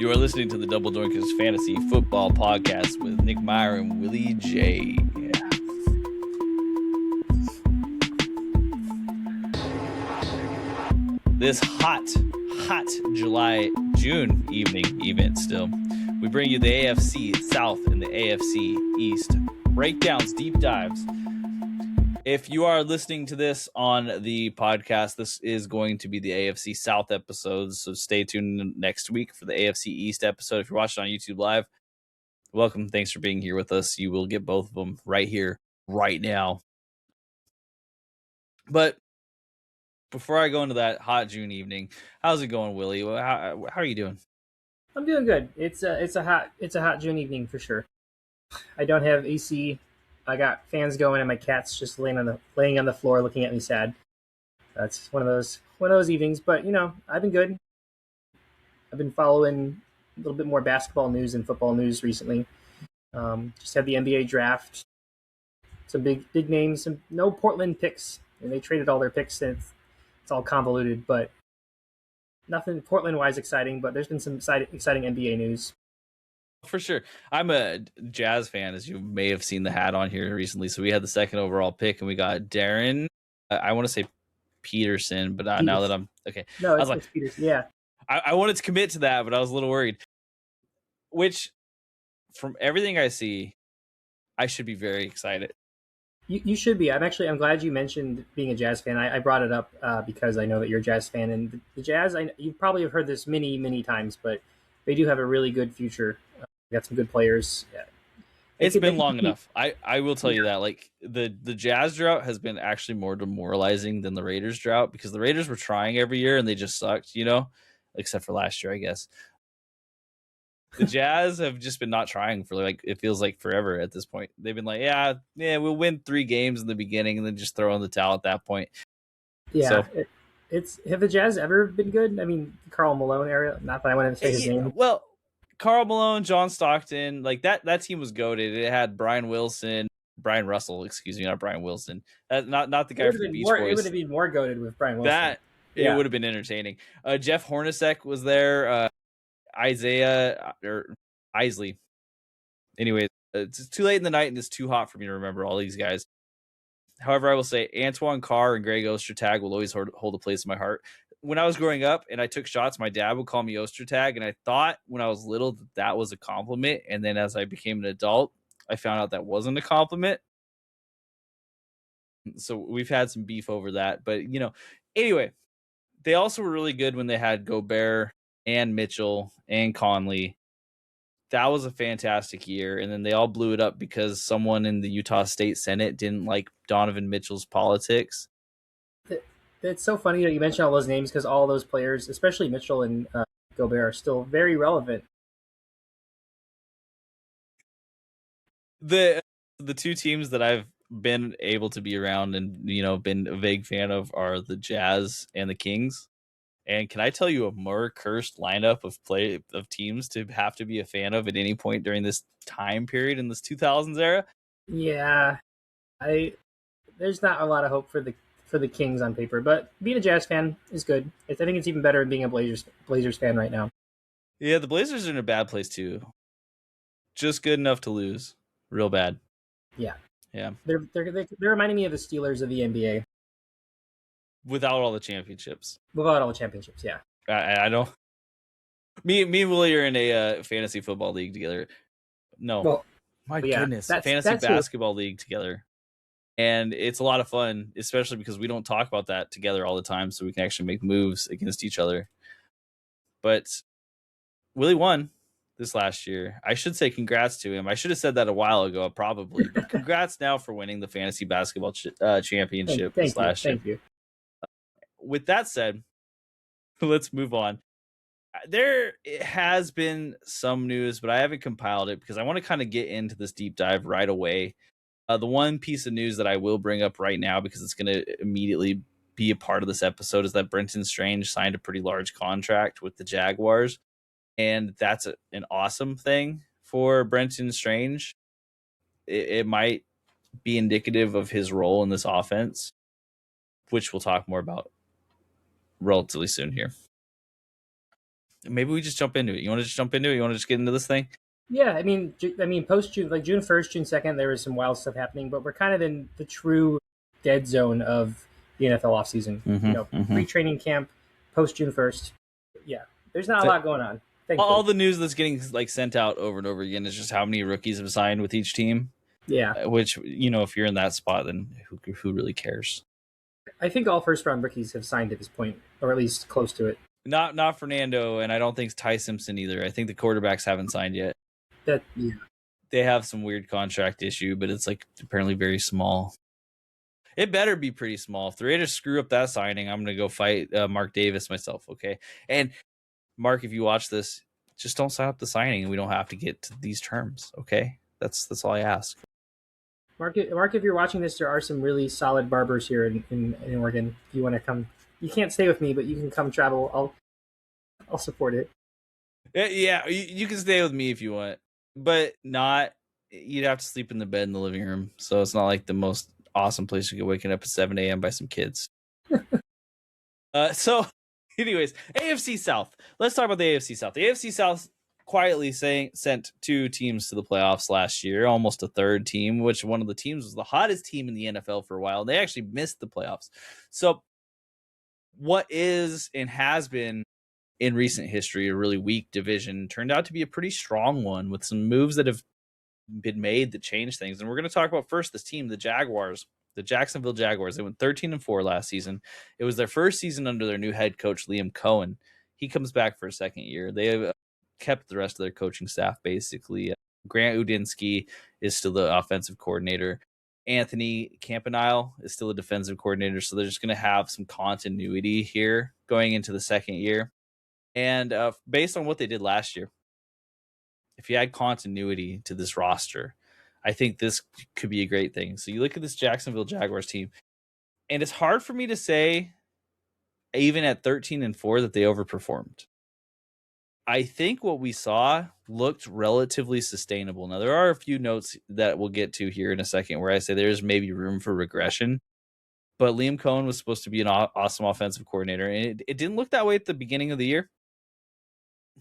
You are listening to the Double Doinkers Fantasy Football Podcast with Nick Meyer and Willie J. This hot June evening event still. We bring you the AFC South and the AFC East. Breakdowns, deep dives. If you are listening to this on the podcast, this is going to be the AFC South episodes, so stay tuned next week for the AFC East episode. If you're watching on YouTube Live, welcome. Thanks for being here with us. You will get both of them right here, right now. But before I go into that hot June evening, how's it going, Willie? How are you doing? I'm doing good. It's a hot June evening for sure. I don't have AC. I got fans going, and my cat's just laying on the floor, looking at me sad. That's one of those evenings. But I've been good. I've been following a little bit more basketball news and football news recently. Just had the NBA draft. Some big names. No Portland picks, and they traded all their picks, and it's all convoluted. But nothing Portland-wise exciting. But there's been some exciting NBA news. For sure. I'm a Jazz fan, as you may have seen the hat on here recently. So we had the second overall pick, and we got Darren. I want to say Peterson, but now that I'm okay. No, it's Peterson. Yeah. I wanted to commit to that, but I was a little worried. Which, from everything I see, I should be very excited. You should be. I'm glad you mentioned being a Jazz fan. I brought it up because I know that you're a Jazz fan, and the Jazz. You probably have heard this many times, but they do have a really good future. Got some good players. Yeah. It's been long enough. I will tell you that. Like the Jazz drought has been actually more demoralizing than the Raiders drought, because the Raiders were trying every year and they just sucked, except for last year, I guess. The Jazz have just been not trying for it feels like forever at this point. They've been like, yeah, we'll win 3 games in the beginning and then just throw in the towel at that point. Yeah. So, have the Jazz ever been good? I mean, Karl Malone era. Not that I want to say his name. Well, Karl Malone, John Stockton, like that team was goated. It had Brian Russell, excuse me, not Brian Wilson. Not the guy from the Beach Boys. It would have been more goated with Brian Wilson. It would have been entertaining. Jeff Hornacek was there. Isaiah or Isley. Anyway, it's too late in the night and it's too hot for me to remember all these guys. However, I will say Antoine Carr and Greg Ostertag will always hold a place in my heart. When I was growing up and I took shots, my dad would call me Ostertag, and I thought when I was little that was a compliment. And then as I became an adult, I found out that wasn't a compliment. So we've had some beef over that. But, anyway, they also were really good when they had Gobert and Mitchell and Conley. That was a fantastic year. And then they all blew it up because someone in the Utah State Senate didn't like Donovan Mitchell's politics. It's so funny that you mention all those names, because all those players, especially Mitchell and Gobert, are still very relevant. The 2 teams that I've been able to be around and been a vague fan of are the Jazz and the Kings. And can I tell you a more cursed lineup of teams to have to be a fan of at any point during this time period in this 2000s era? Yeah, there's not a lot of hope for the Kings on paper, but being a Jazz fan is good. I think it's even better than being a Blazers fan right now. Yeah, the Blazers are in a bad place too. Just good enough to lose, real bad. Yeah. They're reminding me of the Steelers of the NBA. Without all the championships. Yeah. I don't. Me and Willie are in a fantasy football league together. No, well, goodness, fantasy basketball league together. And it's a lot of fun, especially because we don't talk about that together all the time, so we can actually make moves against each other. But Willie won this last year. I should say congrats to him. I should have said that a while ago, probably. But congrats now for winning the fantasy basketball championship this last year. Thank you. With that said, let's move on. There has been some news, but I haven't compiled it because I want to kind of get into this deep dive right away. The one piece of news that I will bring up right now, because it's going to immediately be a part of this episode, is that Brenton Strange signed a pretty large contract with the Jaguars. And that's an awesome thing for Brenton Strange. It might be indicative of his role in this offense, which we'll talk more about relatively soon here. maybe we just jump into it. You want to just jump into it? You want to just get into this thing? Yeah, I mean, post June, like June 1st, June 2nd, there was some wild stuff happening, but we're kind of in the true dead zone of the NFL offseason. Pre-training camp, post June 1st. Yeah, there's not a lot going on. All the news that's getting like sent out over and over again is just how many rookies have signed with each team. Yeah, which if you're in that spot, then who really cares? I think all first-round rookies have signed at this point, or at least close to it. Not Fernando, and I don't think Ty Simpson either. I think the quarterbacks haven't signed yet. They have some weird contract issue, but it's like apparently very small. It better be pretty small. If the Raiders screw up that signing, I'm gonna go fight Mark Davis myself. Okay, and Mark, if you watch this, just don't sign up the signing, and we don't have to get to these terms. Okay, that's all I ask. Mark, if you're watching this, there are some really solid barbers here in Oregon. If you want to come, you can't stay with me, but you can come travel. I'll support it. Yeah, you can stay with me if you want, but not. You'd have to sleep in the bed in the living room, so it's not like the most awesome place to get waking up at 7 a.m. by some kids. So, anyways, AFC South. Let's talk about the AFC South. The AFC South quietly sent 2 teams to the playoffs last year, almost a third team, which one of the teams was the hottest team in the NFL for a while. They actually missed the playoffs. So what is and has been in recent history a really weak division turned out to be a pretty strong one with some moves that have been made that change things. And we're going to talk about first this team, the Jaguars, the Jacksonville Jaguars. They went 13-4 last season. It was their first season under their new head coach, Liam Cohen. He comes back for a second year. They have kept the rest of their coaching staff, basically. Grant Udinsky is still the offensive coordinator. Anthony Campanile is still a defensive coordinator. So they're just going to have some continuity here going into the second year. And based on what they did last year, if you add continuity to this roster, I think this could be a great thing. So you look at this Jacksonville Jaguars team, and it's hard for me to say, even at 13-4, that they overperformed. I think what we saw looked relatively sustainable. Now, there are a few notes that we'll get to here in a second where I say there's maybe room for regression. But Liam Cohen was supposed to be an awesome offensive coordinator, and it didn't look that way at the beginning of the year.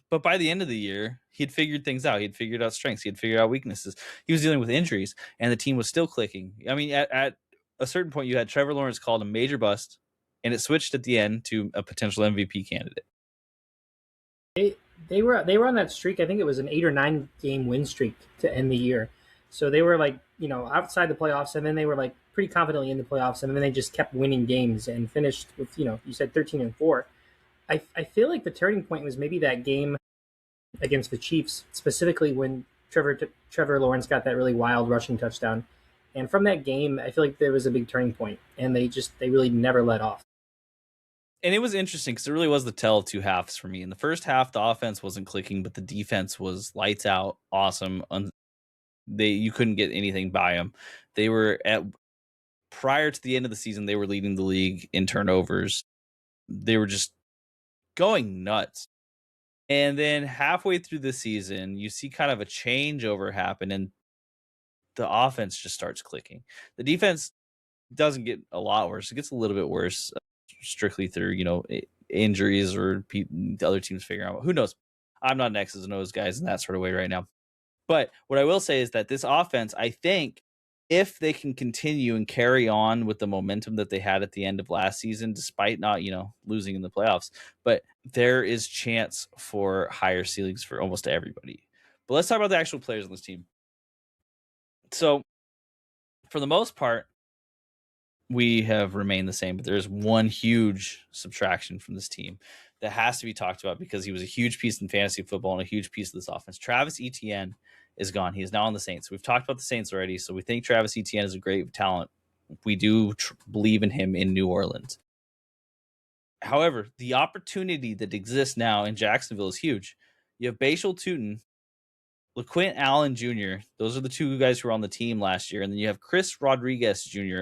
But by the end of the year, he'd figured things out. He'd figured out strengths. He'd figured out weaknesses. He was dealing with injuries, and the team was still clicking. I mean, at a certain point, you had Trevor Lawrence called a major bust, and it switched at the end to a potential MVP candidate. They were on that streak. I think it was an 8 or 9 game win streak to end the year. So they were like, outside the playoffs, and then they were like pretty confidently in the playoffs, and then they just kept winning games and finished with, you said 13-4. I feel like the turning point was maybe that game against the Chiefs, specifically when Trevor Lawrence got that really wild rushing touchdown. And from that game, I feel like there was a big turning point, and they really never let off. And it was interesting because it really was the tale of two halves for me. In the first half, the offense wasn't clicking, but the defense was lights out, awesome. You couldn't get anything by them. They were prior to the end of the season, they were leading the league in turnovers. They were just going nuts. And then halfway through the season, you see kind of a changeover happen, and the offense just starts clicking. The defense doesn't get a lot worse. It gets a little bit worse, strictly through, injuries or the other teams figuring out. Who knows? I'm not an X's and O's guys in that sort of way right now. But what I will say is that this offense, I think, if they can continue and carry on with the momentum that they had at the end of last season, despite not, losing in the playoffs, but there is chance for higher ceilings for almost everybody. But let's talk about the actual players on this team. So for the most part, we have remained the same, but there's one huge subtraction from this team that has to be talked about because he was a huge piece in fantasy football and a huge piece of this offense. Travis Etienne is gone. He is now on the Saints. We've talked about the Saints already, so we think Travis Etienne is a great talent. We do believe in him in New Orleans. However, the opportunity that exists now in Jacksonville is huge. You have Bashal Tutin, LaQuint Allen Jr. Those are the two guys who were on the team last year. And then you have Chris Rodriguez Jr.,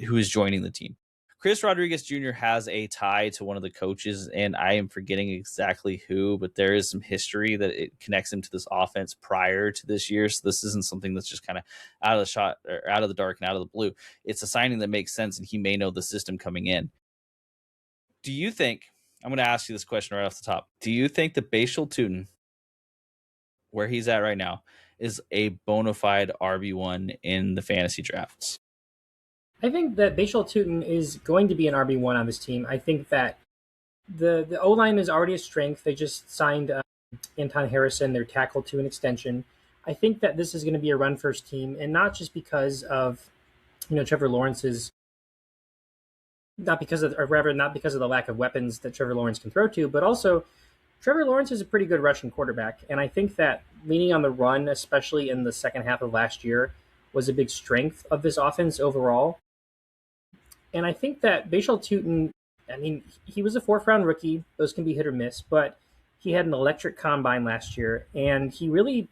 who is joining the team. Chris Rodriguez Jr. has a tie to one of the coaches, and I am forgetting exactly who, but there is some history that it connects him to this offense prior to this year. So this isn't something that's just kind of out of the shot or out of the dark and out of the blue. It's a signing that makes sense, and he may know the system coming in. Do you think I'm going to ask you this question right off the top. Do you think that Bashal Tutin, where he's at right now, is a bona fide RB1 in the fantasy drafts? I think that Bashal Tutin is going to be an RB1 on this team. I think that the O line is already a strength. They just signed Anton Harrison, their tackle, to an extension. I think that this is going to be a run first team, and not just because of Trevor Lawrence's, not because of, or rather not because of the lack of weapons that Trevor Lawrence can throw to, but also Trevor Lawrence is a pretty good rushing quarterback, and I think that leaning on the run, especially in the second half of last year, was a big strength of this offense overall. And I think that Bashal Tutin, I mean, he was a fourth round rookie. Those can be hit or miss, but he had an electric combine last year, and he really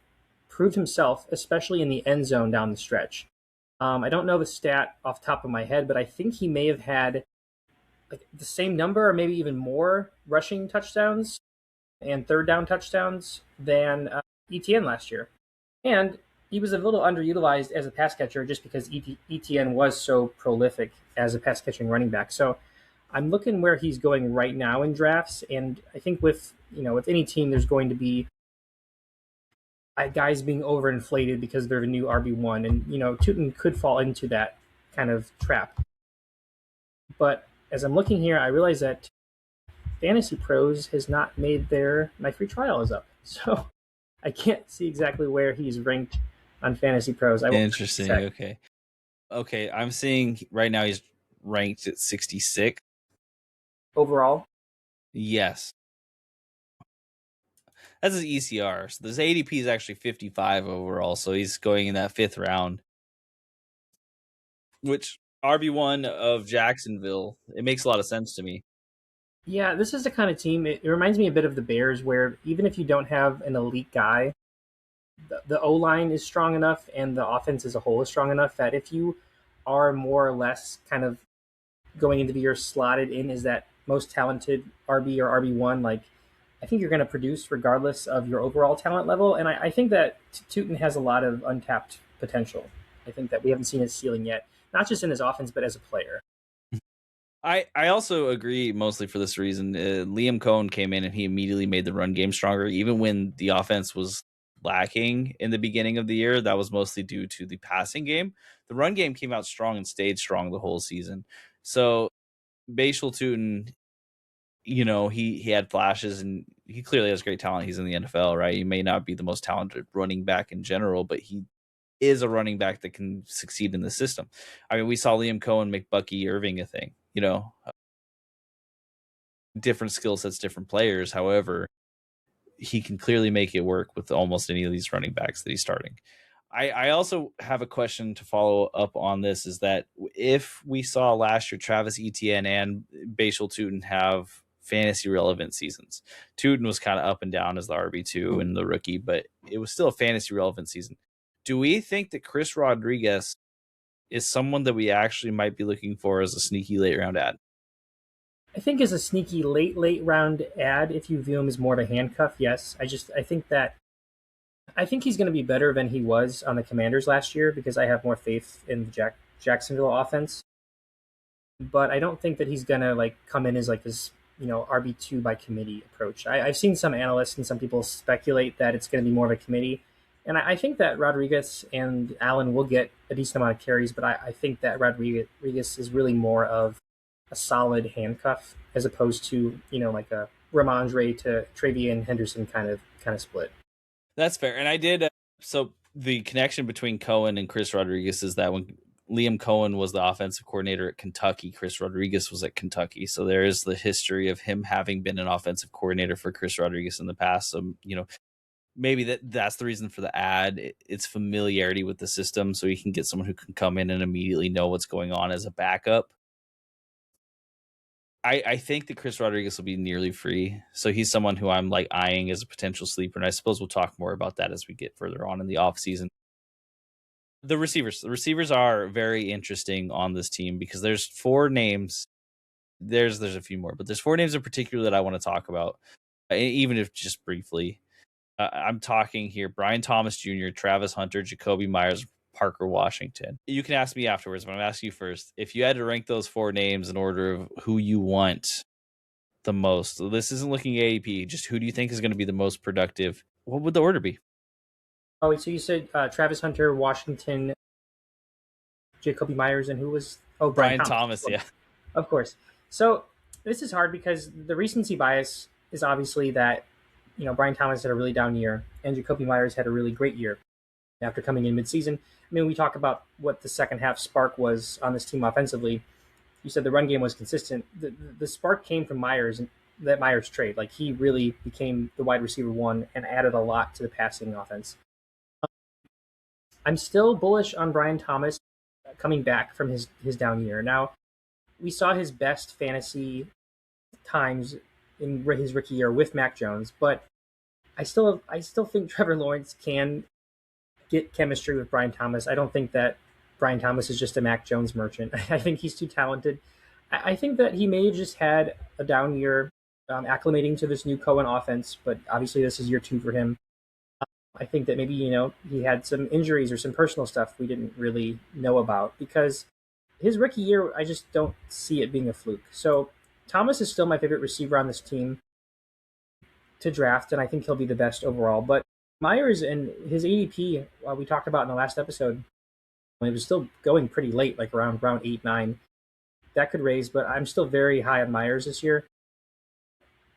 proved himself, especially in the end zone down the stretch. I don't know the stat off the top of my head, but I think he may have had like the same number or maybe even more rushing touchdowns and third down touchdowns than ETN last year. And he was a little underutilized as a pass catcher just because ETN was so prolific as a pass catching running back. So I'm looking where he's going right now in drafts, and I think with any team, there's going to be guys being overinflated because they're the new RB1, and Tutin could fall into that kind of trap. But as I'm looking here, I realize that Fantasy Pros has not made my free trial is up, so I can't see exactly where he's ranked on Fantasy Pros. Interesting. Okay. I'm seeing right now he's ranked at 66 overall. Yes. That's his ECR. So this ADP is actually 55 overall. So he's going in that 5th round, which RB1 of Jacksonville, it makes a lot of sense to me. Yeah, this is the kind of team, it reminds me a bit of the Bears, where even if you don't have an elite guy, the O-line is strong enough and the offense as a whole is strong enough that if you are more or less kind of going into the year slotted in as that most talented RB or RB1, like I think you're going to produce regardless of your overall talent level. And I think that Tutin has a lot of untapped potential. I think that we haven't seen his ceiling yet, not just in his offense, but as a player. I also agree mostly for this reason. Liam Cohen came in and he immediately made the run game stronger, even when the offense was lacking in the beginning of the year. That was mostly due to the passing game. The run game came out strong and stayed strong the whole season. So Bashal Tutin, he had flashes and he clearly has great talent. He's in the NFL, right? He may not be the most talented running back in general, but he is a running back that can succeed in the system. I mean, we saw Liam Cohen make Bucky Irving a thing, different skill sets, different players. However, he can clearly make it work with almost any of these running backs that he's starting. I also have a question to follow up on this, is that if we saw last year Travis Etienne and Bashal Tutin have fantasy relevant seasons, Tutin was kind of up and down as the RB2 and the rookie, but it was still a fantasy relevant season. Do we think that Chris Rodriguez is someone that we actually might be looking for as a sneaky late round ad? I think as a sneaky late round ad, if you view him as more of a handcuff, yes. I think he's going to be better than he was on the Commanders last year because I have more faith in the Jacksonville offense. But I don't think that he's going to come in as this RB2 by committee approach. I've seen some analysts and some people speculate that it's going to be more of a committee. And I think that Rodriguez and Allen will get a decent amount of carries, but I think that Rodriguez is really more of a solid handcuff as opposed to, like a Ramondre to Travian Henderson kind of split. That's fair. And I did. So the connection between Cohen and Chris Rodriguez is that when Liam Cohen was the offensive coordinator at Kentucky, Chris Rodriguez was at Kentucky. So there is the history of him having been an offensive coordinator for Chris Rodriguez in the past. So, maybe that's the reason for the ad. It's familiarity with the system, so you can get someone who can come in and immediately know what's going on as a backup. I think that Chris Rodriguez will be nearly free, so he's someone who I'm eyeing as a potential sleeper, and I suppose we'll talk more about that as we get further on in the offseason. The receivers are very interesting on this team because there's 4 names. There's a few more, but there's 4 names in particular that I want to talk about, even if just briefly. I'm talking here Brian Thomas Jr., Travis Hunter, Jacoby Myers, Parker Washington. You can ask me afterwards, but I'm asking you first. If you had to rank those 4 names in order of who you want the most? So this isn't looking at ADP. Just who do you think is going to be the most productive? What would the order be? Oh, wait, so you said Travis Hunter, Washington, Jacoby Myers, and who was? Oh, Brian Brian Thomas. Thomas, yeah. Of course. So this is hard because the recency bias is obviously that Brian Thomas had a really down year and Jacoby Myers had a really great year after coming in midseason. I mean, we talk about what the second half spark was on this team offensively. You said the run game was consistent. The spark came from Myers and that Myers trade. Like he really became the wide receiver one and added a lot to the passing offense. I'm still bullish on Brian Thomas coming back from his down year. Now, we saw his best fantasy times in his rookie year with Mac Jones, but I still think Trevor Lawrence can get chemistry with Brian Thomas. I don't think that Brian Thomas is just a Mac Jones merchant. I think he's too talented. I think that he may have just had a down year acclimating to this new Cohen offense, but obviously this is year 2 for him. I think that maybe, he had some injuries or some personal stuff we didn't really know about because his rookie year, I just don't see it being a fluke. So Thomas is still my favorite receiver on this team to draft, and I think he'll be the best overall. But Myers and his ADP, we talked about in the last episode, it was still going pretty late, like around round 8, 9. That could raise, but I'm still very high on Myers this year.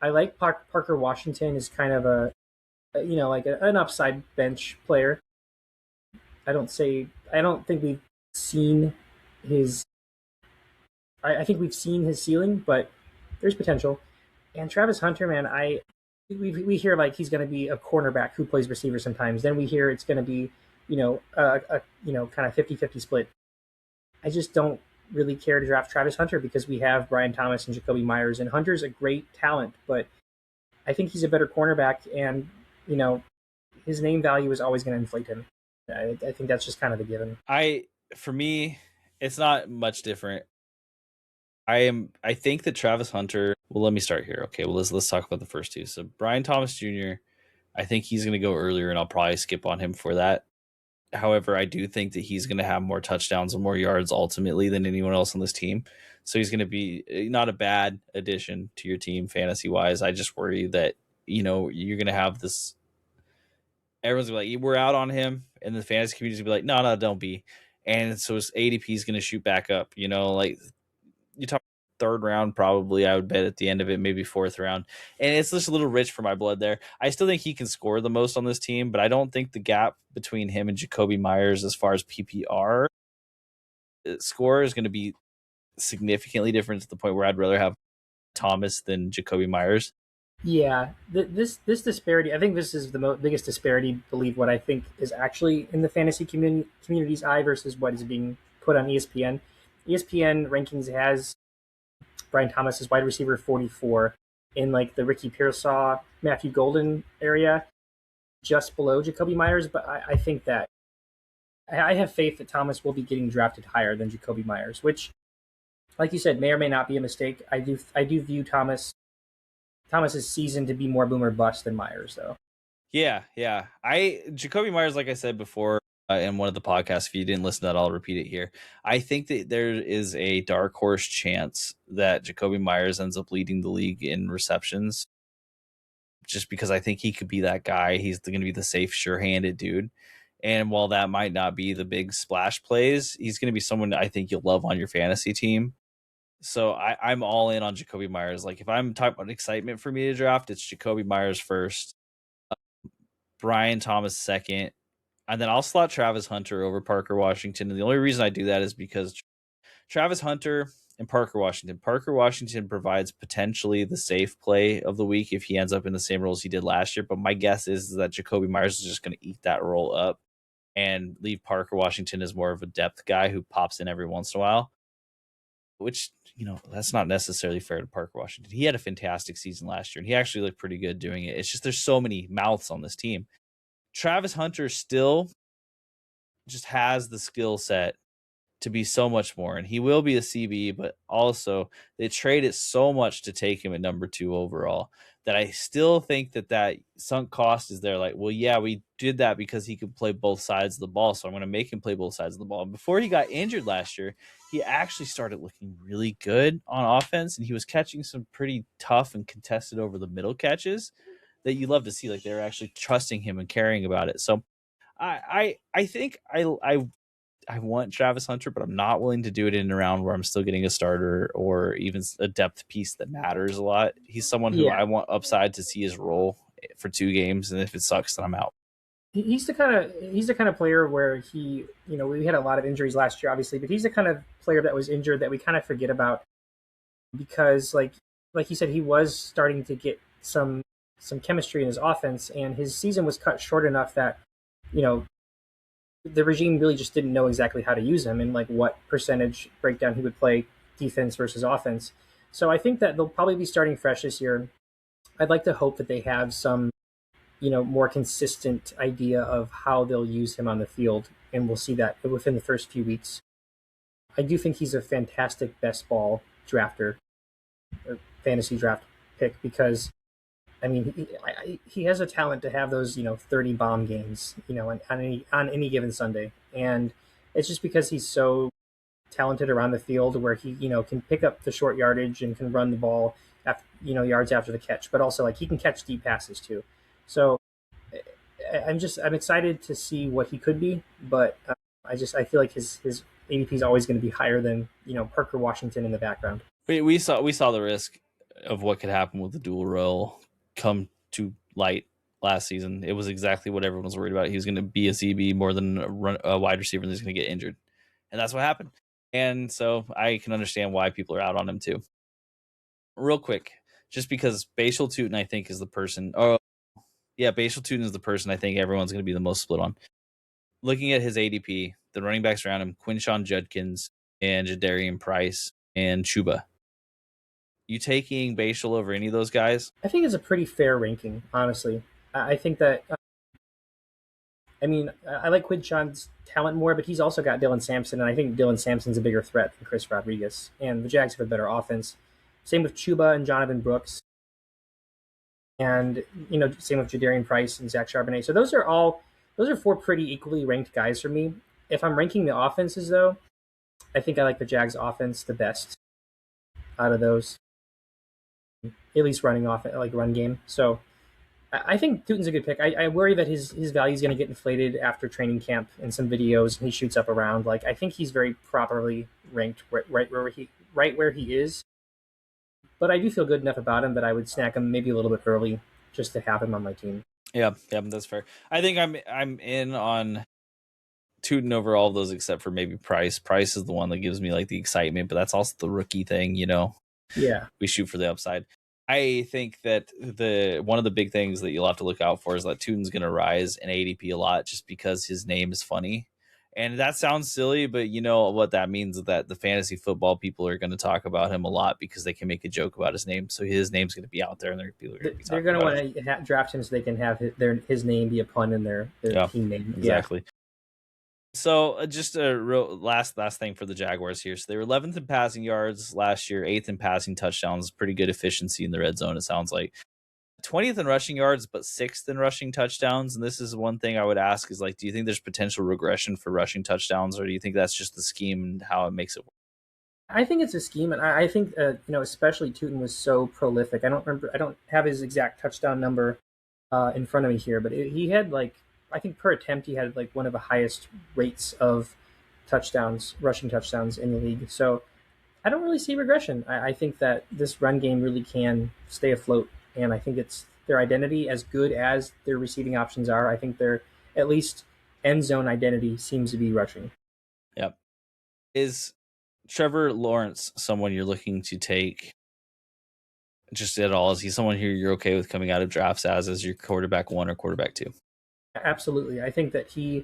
I like Parker Washington as kind of like an upside bench player. I don't think we've seen his. I think we've seen his ceiling, but there's potential. And Travis Hunter, man, we hear like he's going to be a cornerback who plays receiver sometimes. Then we hear it's going to be a kind of 50-50 split. I just don't really care to draft Travis Hunter because we have Brian Thomas and Jacoby Myers, and Hunter's a great talent, but I think he's a better cornerback, and his name value is always going to inflate him. I think that's just kind of a given. For me, it's not much different. I think that Travis Hunter. Well, let me start here. Okay, well let's talk about the first two. So Brian Thomas Jr., I think he's going to go earlier, and I'll probably skip on him for that. However, I do think that he's going to have more touchdowns and more yards ultimately than anyone else on this team. So he's going to be not a bad addition to your team fantasy wise. I just worry that you're going to have this. Everyone's gonna be like, we're out on him, and the fantasy community's gonna be like, no, don't be. And so his ADP is going to shoot back up. Like you talk third round, probably I would bet at the end of it, maybe fourth round. And it's just a little rich for my blood there. I still think he can score the most on this team, but I don't think the gap between him and Jacoby Myers as far as PPR score is going to be significantly different to the point where I'd rather have Thomas than Jacoby Myers. Yeah, this disparity, I think this is the biggest disparity, believe what I think is actually in the fantasy community's eye versus what is being put on ESPN. ESPN rankings has Brian Thomas as wide receiver 44 in like the Ricky Pearsall, Matthew Golden area, just below Jacoby Myers. But I think that I have faith that Thomas will be getting drafted higher than Jacoby Myers, which, like you said, may or may not be a mistake. I do view Thomas's season to be more boom or bust than Myers, though. Yeah. Jacoby Myers, like I said before in one of the podcasts, if you didn't listen to that, I'll repeat it here. I think that there is a dark horse chance that Jacoby Myers ends up leading the league in receptions, just because I think he could be that guy. He's going to be the safe, sure-handed dude. And while that might not be the big splash plays, he's going to be someone I think you'll love on your fantasy team. So I'm all in on Jacoby Myers. Like if I'm talking about excitement for me to draft, it's Jacoby Myers first, Brian Thomas second, and then I'll slot Travis Hunter over Parker Washington. And the only reason I do that is because Travis Hunter and Parker Washington provides potentially the safe play of the week if he ends up in the same role as he did last year. But my guess is that Jacoby Myers is just going to eat that role up and leave Parker Washington as more of a depth guy who pops in every once in a while, which, that's not necessarily fair to Parker Washington. He had a fantastic season last year, and he actually looked pretty good doing it. It's just there's so many mouths on this team. Travis Hunter still just has the skill set to be so much more, and he will be a CB, but also they traded so much to take him at number 2 overall that I still think that sunk cost is there. Like, well, yeah, we did that because he could play both sides of the ball, so I'm going to make him play both sides of the ball. And before he got injured last year, he actually started looking really good on offense, and he was catching some pretty tough and contested over the middle catches that you love to see. Like, they were actually trusting him and caring about it. So I think I want Travis Hunter, but I'm not willing to do it in a round where I'm still getting a starter or even a depth piece that matters a lot. He's someone who I want upside to see his role for 2 games, and if it sucks, then I'm out. He's the kind of player where he, we had a lot of injuries last year, obviously, but he's the kind of player that was injured that we kind of forget about because, like you said, he was starting to get some chemistry in his offense, and his season was cut short enough that, the regime really just didn't know exactly how to use him and like what percentage breakdown he would play defense versus offense. So I think that they'll probably be starting fresh this year. I'd like to hope that they have some, more consistent idea of how they'll use him on the field, and we'll see that within the first few weeks. I do think he's a fantastic best ball drafter, or fantasy draft pick, because I mean, he has a talent to have those, 30 bomb games, on any given Sunday. And it's just because he's so talented around the field where he, can pick up the short yardage and can run the ball, after, yards after the catch. But also, like, he can catch deep passes, too. So I'm excited to see what he could be. But I feel like his ADP is always going to be higher than, Parker Washington in the background. We saw the risk of what could happen with the dual role come to light last season. It was exactly what everyone was worried about. He was going to be a CB more than a wide receiver, and he's going to get injured, and that's what happened. And so I can understand why people are out on him too. Real quick, just because Bashal Tutin, I think, is the person. Oh, yeah, Bashal Tutin is the person I think everyone's going to be the most split on. Looking at his ADP, the running backs around him: Quinshawn Judkins and Jadarian Price and Chuba. You taking Bashal over any of those guys? I think it's a pretty fair ranking, honestly. I think that, I like Quinshawn's talent more, but he's also got Dylan Sampson, and I think Dylan Sampson's a bigger threat than Chris Rodriguez. And the Jags have a better offense. Same with Chuba and Jonathan Brooks. And, same with Jadarian Price and Zach Charbonnet. So those are 4 pretty equally ranked guys for me. If I'm ranking the offenses, though, I think I like the Jags offense the best out of those. At least running off like run game. So I think Tutin's a good pick. I worry that his value is going to get inflated after training camp in some videos and he shoots up around. Like, I think he's very properly ranked right where he is. But I do feel good enough about him that I would snack him maybe a little bit early just to have him on my team. Yeah, that's fair. I think I'm in on Tutin over all of those except for maybe Price. Price is the one that gives me like the excitement, but that's also the rookie thing, Yeah, we shoot for the upside. I think that one of the big things that you'll have to look out for is that Tutin's going to rise in ADP a lot just because his name is funny. And that sounds silly, but you know what that means is that the fantasy football people are going to talk about him a lot because they can make a joke about his name. So his name's going to be out there, and they're going to want to draft him so they can have his name be a pun in their team name. Exactly. Yeah. So just a real last thing for the Jaguars here. So they were 11th in passing yards last year, 8th in passing touchdowns. Pretty good efficiency in the red zone, it sounds like. 20th in rushing yards, but 6th in rushing touchdowns. And this is one thing I would ask is, like, do you think there's potential regression for rushing touchdowns, or do you think that's just the scheme and how it makes it work? I think it's a scheme, and I think especially Tutin was so prolific. I don't have his exact touchdown number in front of me here, but he had I think per attempt he had one of the highest rates of rushing touchdowns in the league. So I don't really see regression. I think that this run game really can stay afloat, and I think it's their identity, as good as their receiving options are. I think their at least end zone identity seems to be rushing. Yep. Is Trevor Lawrence someone you're looking to take just at all? Is he someone here you're okay with coming out of drafts as your quarterback 1 or quarterback 2? Absolutely. I think that he,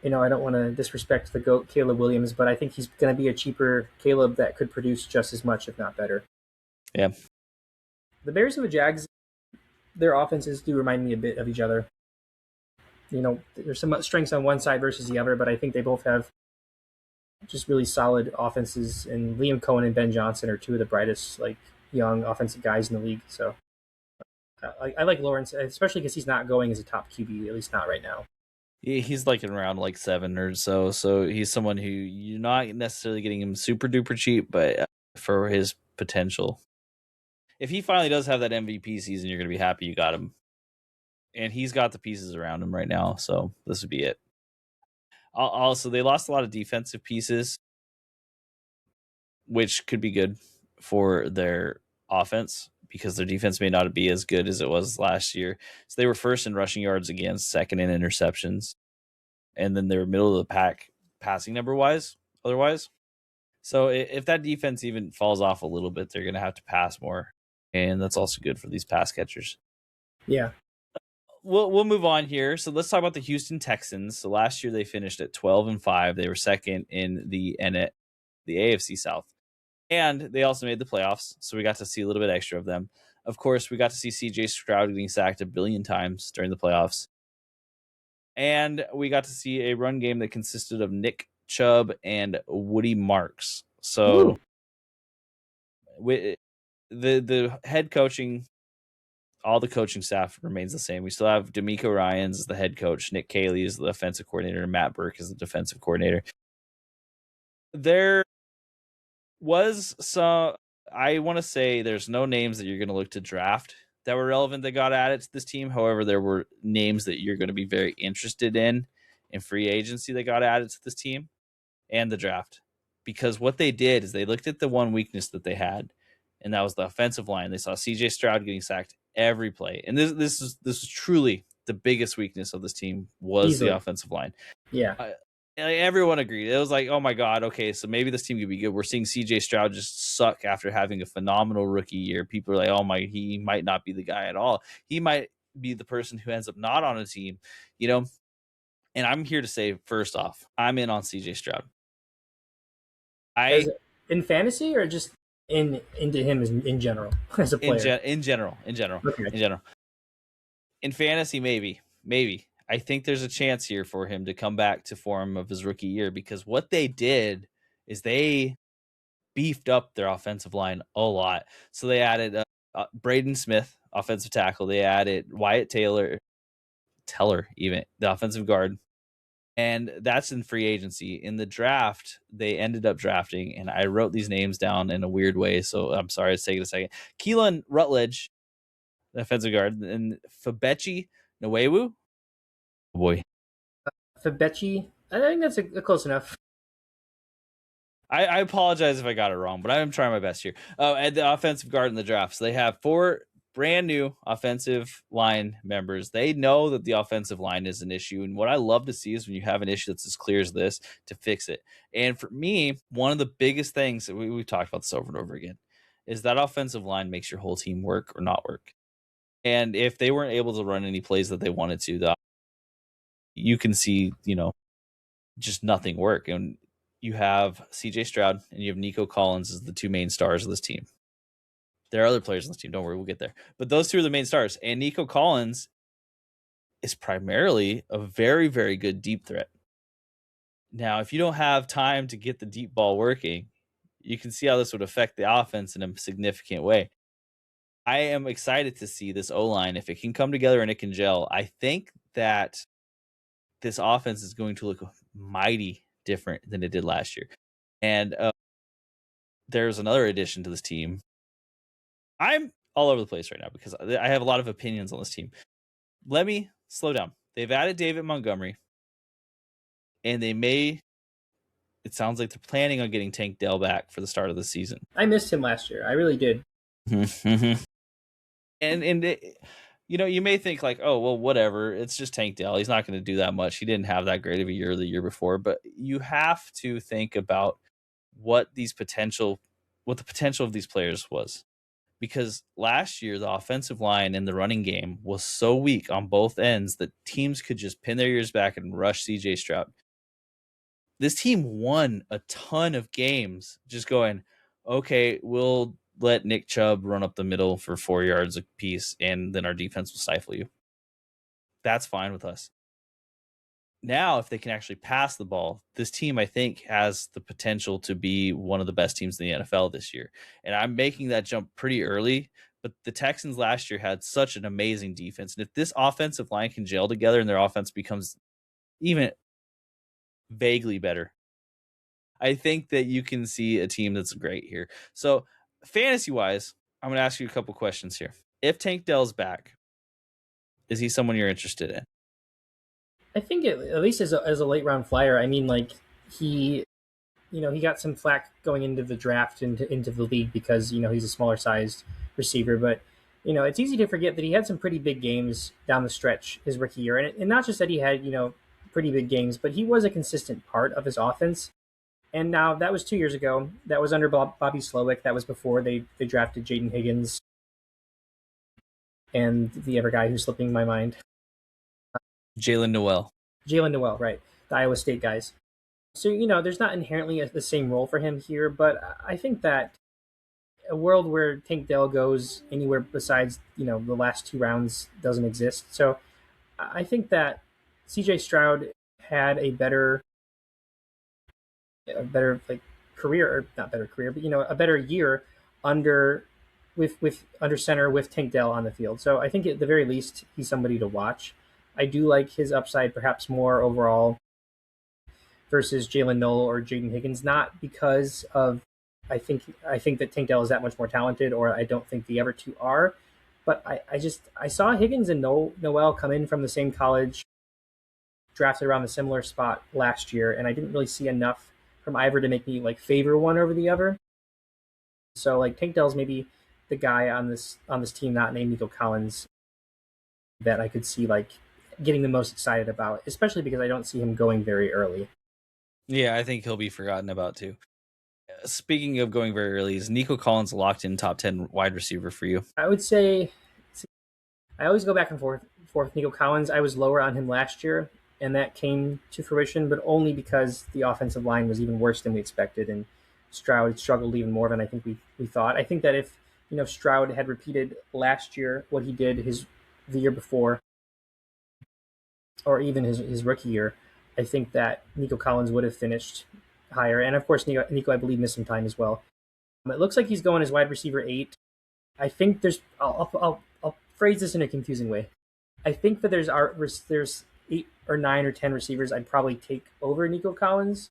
I don't want to disrespect the GOAT, Caleb Williams, but I think he's going to be a cheaper Caleb that could produce just as much, if not better. Yeah. The Bears and the Jags, their offenses do remind me a bit of each other. There's some strengths on one side versus the other, but I think they both have just really solid offenses, and Liam Cohen and Ben Johnson are 2 of the brightest young offensive guys in the league. So I like Lawrence, especially because he's not going as a top QB, at least not right now. He's like around like 7 or so. So he's someone who you're not necessarily getting him super duper cheap, but for his potential, if he finally does have that MVP season, you're going to be happy you got him. And he's got the pieces around him right now. So this would be it. Also, they lost a lot of defensive pieces, which could be good for their offense because their defense may not be as good as it was last year. So they were first in rushing yards again, second in interceptions, and then they were middle of the pack passing number wise otherwise. So if that defense even falls off a little bit, they're going to have to pass more, and that's also good for these pass catchers. Yeah. We'll move on here. So let's talk about the Houston Texans. So last year they finished at 12-5. They were second in the AFC South. And they also made the playoffs, so we got to see a little bit extra of them. Of course, we got to see CJ Stroud getting sacked 1 billion times during the playoffs. And we got to see a run game that consisted of Nick Chubb and Woody Marks. So the head coaching, all the coaching staff remains the same. We still have D'Amico Ryans as the head coach, Nick Caley is the offensive coordinator, and Matt Burke is the defensive coordinator. There was some, I want to say there's no names that you're going to look to draft that were relevant that got added to this team. However, there were names that you're going to be very interested in free agency that got added to this team and the draft. Because what they did is they looked at the one weakness that they had, and that was the offensive line. They saw CJ Stroud getting sacked every play. And this is truly the biggest weakness of this team was the offensive line. Yeah. Everyone agreed. It was like, oh my God, okay, so maybe this team could be good. We're seeing CJ Stroud just suck after having a phenomenal rookie year. People are like, oh my, he might not be the guy at all. He might be the person who ends up not on a team, And I'm here to say, first off, I'm in on CJ Stroud. In fantasy or just into him in general as a player? In general. Okay. In general. In fantasy, maybe. I think there's a chance here for him to come back to form of his rookie year, because what they did is they beefed up their offensive line a lot. So they added Braden Smith, offensive tackle. They added Wyatt Teller, even, the offensive guard. And that's in free agency. In the draft, they ended up drafting, and I wrote these names down in a weird way, so I'm sorry, it's taking a second. Keelan Rutledge, the offensive guard, and Fabechi Nwewu. Oh boy. Fabechi, I think that's a close enough. I apologize if I got it wrong, but I'm trying my best here. And the offensive guard in the draft. So they have 4 brand new offensive line members. They know that the offensive line is an issue. And what I love to see is when you have an issue that's as clear as this, to fix it. And for me, one of the biggest things that we've talked about this over and over again is that offensive line makes your whole team work or not work. And if they weren't able to run any plays that they wanted to, you can see, just nothing work. And you have CJ Stroud and you have Nico Collins as the 2 main stars of this team. There are other players on this team. Don't worry, we'll get there. But those 2 are the main stars. And Nico Collins is primarily a very, very good deep threat. Now, if you don't have time to get the deep ball working, you can see how this would affect the offense in a significant way. I am excited to see this O-line. If it can come together and it can gel, I think that this offense is going to look mighty different than it did last year. And there's another addition to this team. I'm all over the place right now because I have a lot of opinions on this team. Let me slow down. They've added David Montgomery, and it sounds like they're planning on getting Tank Dell back for the start of the season. I missed him last year. I really did. And you may think like, oh, well, whatever. It's just Tank Dell. He's not going to do that much. He didn't have that great of a year the year before. But you have to think about what the potential of these players was. Because last year, the offensive line and the running game was so weak on both ends that teams could just pin their ears back and rush CJ Stroud. This team won a ton of games just going, okay, we'll let Nick Chubb run up the middle for 4 yards a piece, and then our defense will stifle you. That's fine with us. Now, if they can actually pass the ball, this team, I think, has the potential to be one of the best teams in the NFL this year. And I'm making that jump pretty early, but the Texans last year had such an amazing defense. And if this offensive line can gel together and their offense becomes even vaguely better, I think that you can see a team that's great here. So, fantasy wise, I'm going to ask you a couple questions here. If Tank Dell's back, is he someone you're interested in? I think at least as a late round flyer, I mean, like he, he got some flack going into the draft into the league because he's a smaller sized receiver, but it's easy to forget that he had some pretty big games down the stretch his rookie year, and not just that he had pretty big games, but he was a consistent part of his offense. And now that was 2 years ago. That was under Bobby Slowick. That was before they drafted Jaden Higgins and the other guy who's slipping my mind. Jalen Noel. Jalen Noel, right. The Iowa State guys. So, there's not inherently the same role for him here, but I think that a world where Tank Dell goes anywhere besides, the last 2 rounds doesn't exist. So I think that CJ Stroud had a better like career, or not better career, but a better year under under center with Tank Dell on the field. So I think at the very least he's somebody to watch. I do like his upside perhaps more overall versus Jalen Noel or Jaden Higgins, not because of I think that Tank Dell is that much more talented, or I don't think the other two are, but I saw Higgins and Noel come in from the same college, drafted around the similar spot last year, and I didn't really see enough from either to make me like favor one over the other. So like Tank Dell's maybe the guy on this team not named Nico Collins that I could see like getting the most excited about, especially because I don't see him going very early. Yeah, I think he'll be forgotten about too. Speaking of going very early, is Nico Collins locked in top 10 wide receiver for you? I would say I always go back and forth with Nico Collins. I was lower on him last year, and that came to fruition, but only because the offensive line was even worse than we expected, and Stroud struggled even more than I think we thought. I think that if Stroud had repeated last year what he did the year before, or even his rookie year, I think that Nico Collins would have finished higher. And of course, Nico I believe missed some time as well. It looks like he's going as wide receiver 8. I think I'll phrase this in a confusing way. I think that there's 8 or 9 or 10 receivers I'd probably take over Nico Collins,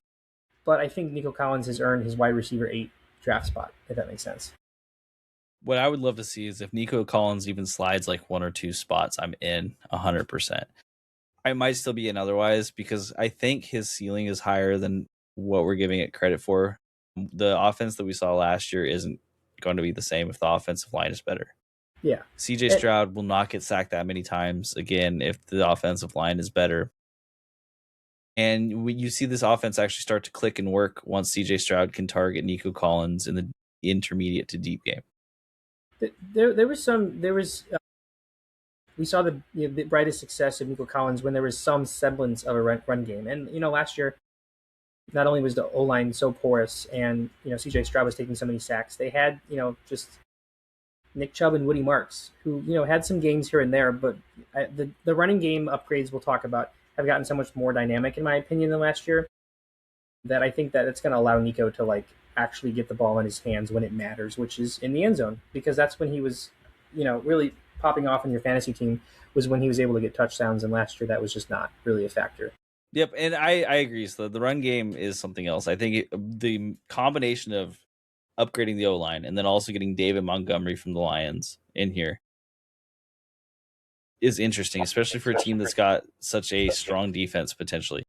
but I think Nico Collins has earned his wide receiver 8 draft spot, if that makes sense. What I would love to see is if Nico Collins even slides like 1 or 2 spots, I'm in 100%. I might still be in otherwise because I think his ceiling is higher than what we're giving it credit for. The offense that we saw last year isn't going to be the same if the offensive line is better. Yeah. CJ Stroud will not get sacked that many times again if the offensive line is better. And you see this offense actually start to click and work once CJ Stroud can target Nico Collins in the intermediate to deep game. We saw the brightest success of Nico Collins when there was some semblance of a run game. And, last year, not only was the O-line so porous and, CJ Stroud was taking so many sacks, they had, just Nick Chubb and Woody Marks, who, had some games here and there, but the running game upgrades we'll talk about have gotten so much more dynamic, in my opinion, than last year, that I think that it's going to allow Nico to, like, actually get the ball in his hands when it matters, which is in the end zone, because that's when he was, really popping off in your fantasy team, was when he was able to get touchdowns, and last year that was just not really a factor. Yep, and I agree. So the run game is something else. I think the combination of upgrading the O-line and then also getting David Montgomery from the Lions in here is interesting, especially for a team that's got such a strong defense potentially.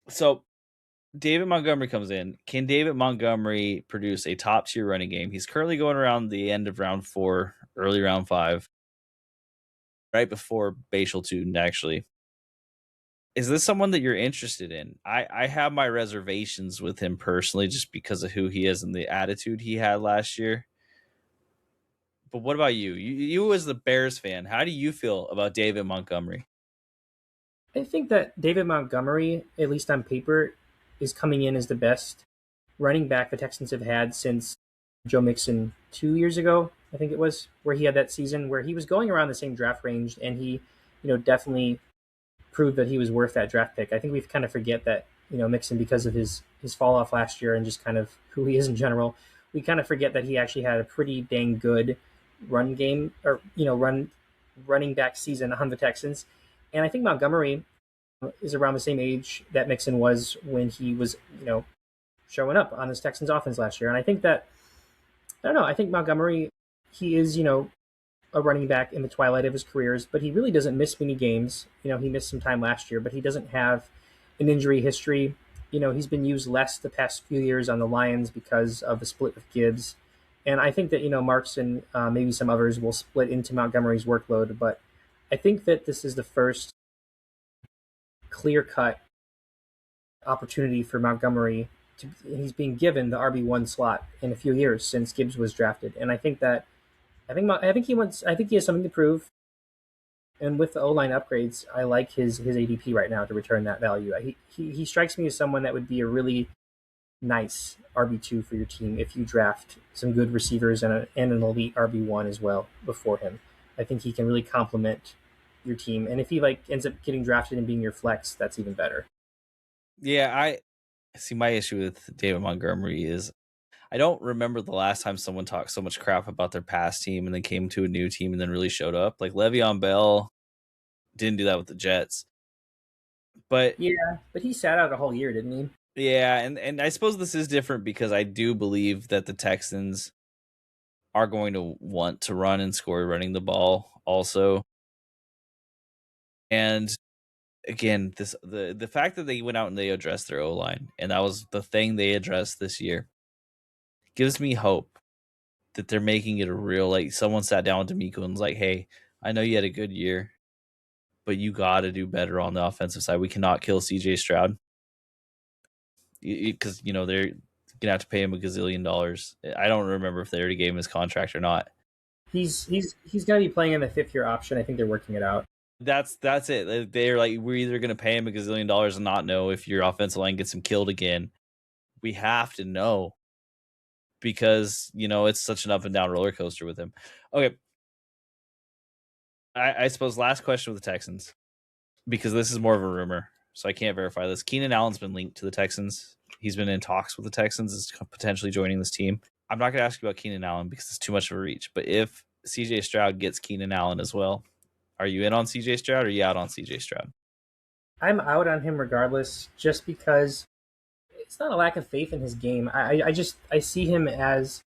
So David Montgomery comes in. Can David Montgomery produce a top-tier running game? He's currently going around the end of round 4, early round 5, right before Bashal Tootin, actually. Is this someone that you're interested in? I have my reservations with him personally just because of who he is and the attitude he had last year. But what about you? You as the Bears fan, how do you feel about David Montgomery? I think that David Montgomery, at least on paper, is coming in as the best running back the Texans have had since Joe Mixon 2 years ago, I think it was, where he had that season where he was going around the same draft range and he, definitely proved that he was worth that draft pick. I think we kind of forget that, Mixon, because of his fall off last year and just kind of who he is in general, we kind of forget that he actually had a pretty dang good run game, or running back season on the Texans. And I think Montgomery is around the same age that Mixon was when he was, showing up on this Texans offense last year. And I think that, I don't know, I think Montgomery, he is, a running back in the twilight of his careers, but he really doesn't miss many games. He missed some time last year, but he doesn't have an injury history. He's been used less the past few years on the Lions because of the split with Gibbs. And I think that, Marks and maybe some others will split into Montgomery's workload, but I think that this is the first clear-cut opportunity for Montgomery. He's being given the RB1 slot in a few years since Gibbs was drafted, and I think he has something to prove. And with the O-line upgrades, I like his ADP right now to return that value. He strikes me as someone that would be a really nice RB2 for your team if you draft some good receivers and an elite RB1 as well before him. I think he can really complement your team, and if he ends up getting drafted and being your flex, that's even better. Yeah, I see. My issue with David Montgomery is I don't remember the last time someone talked so much crap about their past team and then came to a new team and then really showed up. Like Le'Veon Bell didn't do that with the Jets. But he sat out a whole year, didn't he? Yeah, and I suppose this is different because I do believe that the Texans are going to want to run and score running the ball also. And again, the fact that they went out and they addressed their O-line, and that was the thing they addressed this year, gives me hope that they're making it a real, like, someone sat down with D'Amico and was like, hey, I know you had a good year, but you got to do better on the offensive side. We cannot kill CJ Stroud because, they're going to have to pay him $1 gazillion. I don't remember if they already gave him his contract or not. He's going to be playing in the 5th-year option. I think they're working it out. That's it. They're like, we're either going to pay him $1 gazillion and not know if your offensive line gets him killed again. We have to know because, it's such an up and down roller coaster with him. Okay. I suppose last question with the Texans, because this is more of a rumor, so I can't verify this. Keenan Allen's been linked to the Texans. He's been in talks with the Texans as potentially joining this team. I'm not going to ask you about Keenan Allen because it's too much of a reach, but if CJ Stroud gets Keenan Allen as well, are you in on CJ Stroud or are you out on CJ Stroud? I'm out on him regardless, just because it's not a lack of faith in his game. I see him as,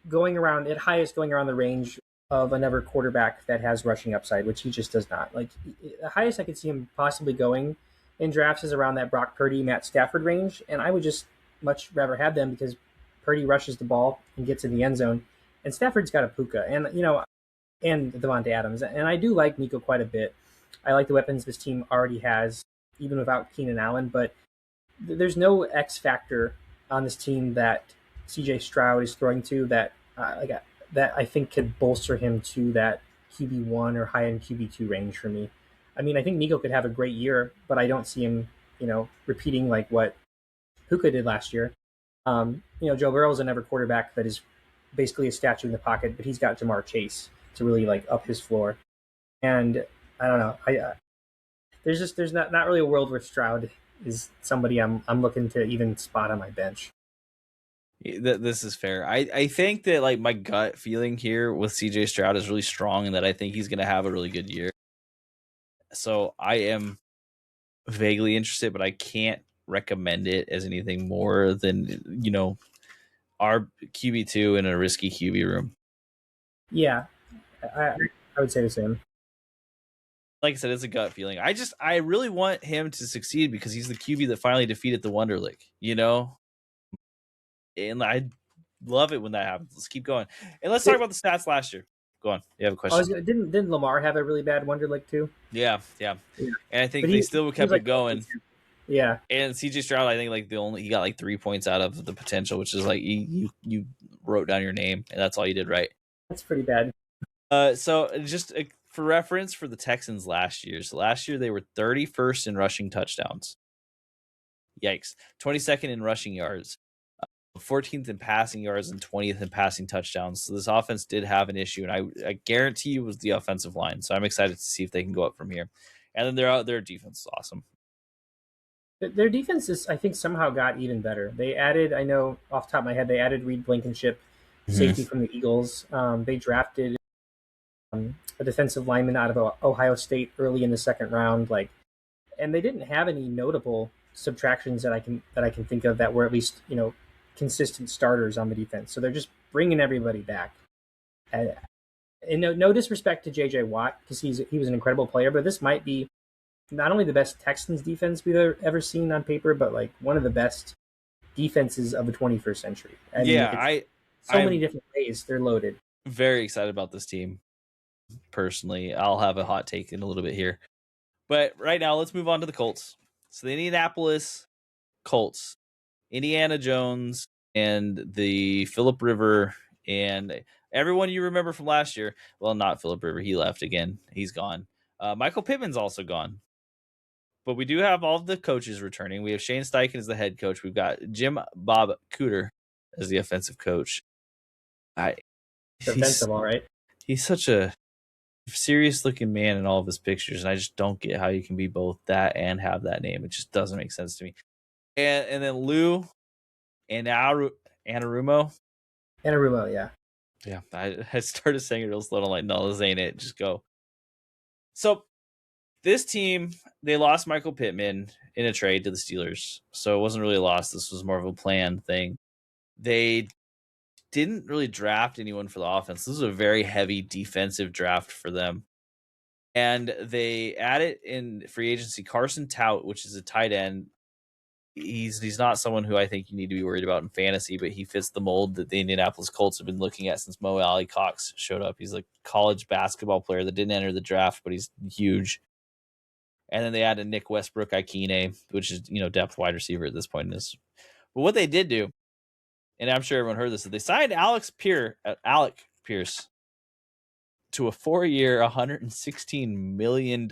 going around the range of another quarterback that has rushing upside, which he just does not. Like, the highest I could see him possibly going in drafts is around that Brock Purdy, Matt Stafford range, and I would just much rather have them because Purdy rushes the ball and gets in the end zone, and Stafford's got a Puka, and and Devontae Adams. And I do like Nico quite a bit. I like the weapons this team already has, even without Keenan Allen, but there's no X factor on this team that CJ Stroud is throwing to that I think could bolster him to that QB1 or high-end QB2 range for me. I mean, I think Nico could have a great year, but I don't see him, repeating like what Puka did last year. Joe Burrow's another quarterback that is basically a statue in the pocket, but he's got Jamar Chase to really up his floor. And I don't know. There's not really a world where Stroud is somebody I'm looking to even spot on my bench. This is fair. I think that my gut feeling here with CJ Stroud is really strong and that I think he's going to have a really good year. So I am vaguely interested, but I can't recommend it as anything more than, our QB2 in a risky QB room. Yeah, I would say the same. Like I said, it's a gut feeling. I really want him to succeed because he's the QB that finally defeated the Wonderlic, And I love it when that happens. Let's keep going. And let's talk about the stats last year. Go on. You have a question? Didn't Lamar have a really bad Wonderlic too? Yeah. And I think they still kept it going. Yeah. And CJ Stroud, I think he got 3 points out of the potential, which is you wrote down your name and that's all you did right. That's pretty bad. So just for reference for the Texans last year. So last year they were 31st in rushing touchdowns. Yikes. 22nd in rushing yards. 14th in passing yards and 20th in passing touchdowns. So this offense did have an issue, and I guarantee you it was the offensive line. So I'm excited to see if they can go up from here. And then their defense is awesome. Their defense is, I think, somehow got even better. They added, I know off the top of my head, they added Reed Blankenship, safety from the Eagles. They drafted a defensive lineman out of Ohio State early in the second round. And they didn't have any notable subtractions that I can think of that were at least consistent starters on the defense. So they're just bringing everybody back. And no disrespect to J.J. Watt, because he was an incredible player, but this might be not only the best Texans defense we've ever seen on paper, but like one of the best defenses of the 21st century. Many different ways they're loaded. Very excited about this team. Personally, I'll have a hot take in a little bit here, but right now let's move on to the Colts. So the Indianapolis Colts, Indiana Jones, and the Philip Rivers, and everyone you remember from last year. Well, not Philip Rivers. He left again. He's gone. Michael Pittman's also gone. But we do have all of the coaches returning. We have Shane Steichen as the head coach. We've got Jim Bob Cooter as the offensive coach. Offensive, all right. He's such a serious-looking man in all of his pictures, and I just don't get how you can be both that and have that name. It just doesn't make sense to me. And then Lou and Anarumo. Anarumo, yeah. Yeah, I started saying it real slow. I'm like, no, this ain't it. Just go. So this team, they lost Michael Pittman in a trade to the Steelers. So it wasn't really a loss. This was more of a planned thing. They didn't really draft anyone for the offense. This was a very heavy defensive draft for them. And they added in free agency Carson Tout, which is a tight end. He's not someone who I think you need to be worried about in fantasy, but he fits the mold that the Indianapolis Colts have been looking at since Mo Alley Cox showed up. He's a college basketball player that didn't enter the draft, but he's huge. And then they added Nick Westbrook-Ikine, which is, depth wide receiver at this point in this. But what they did do, and I'm sure everyone heard this, is they signed Alec Pierce to a 4-year, $116 million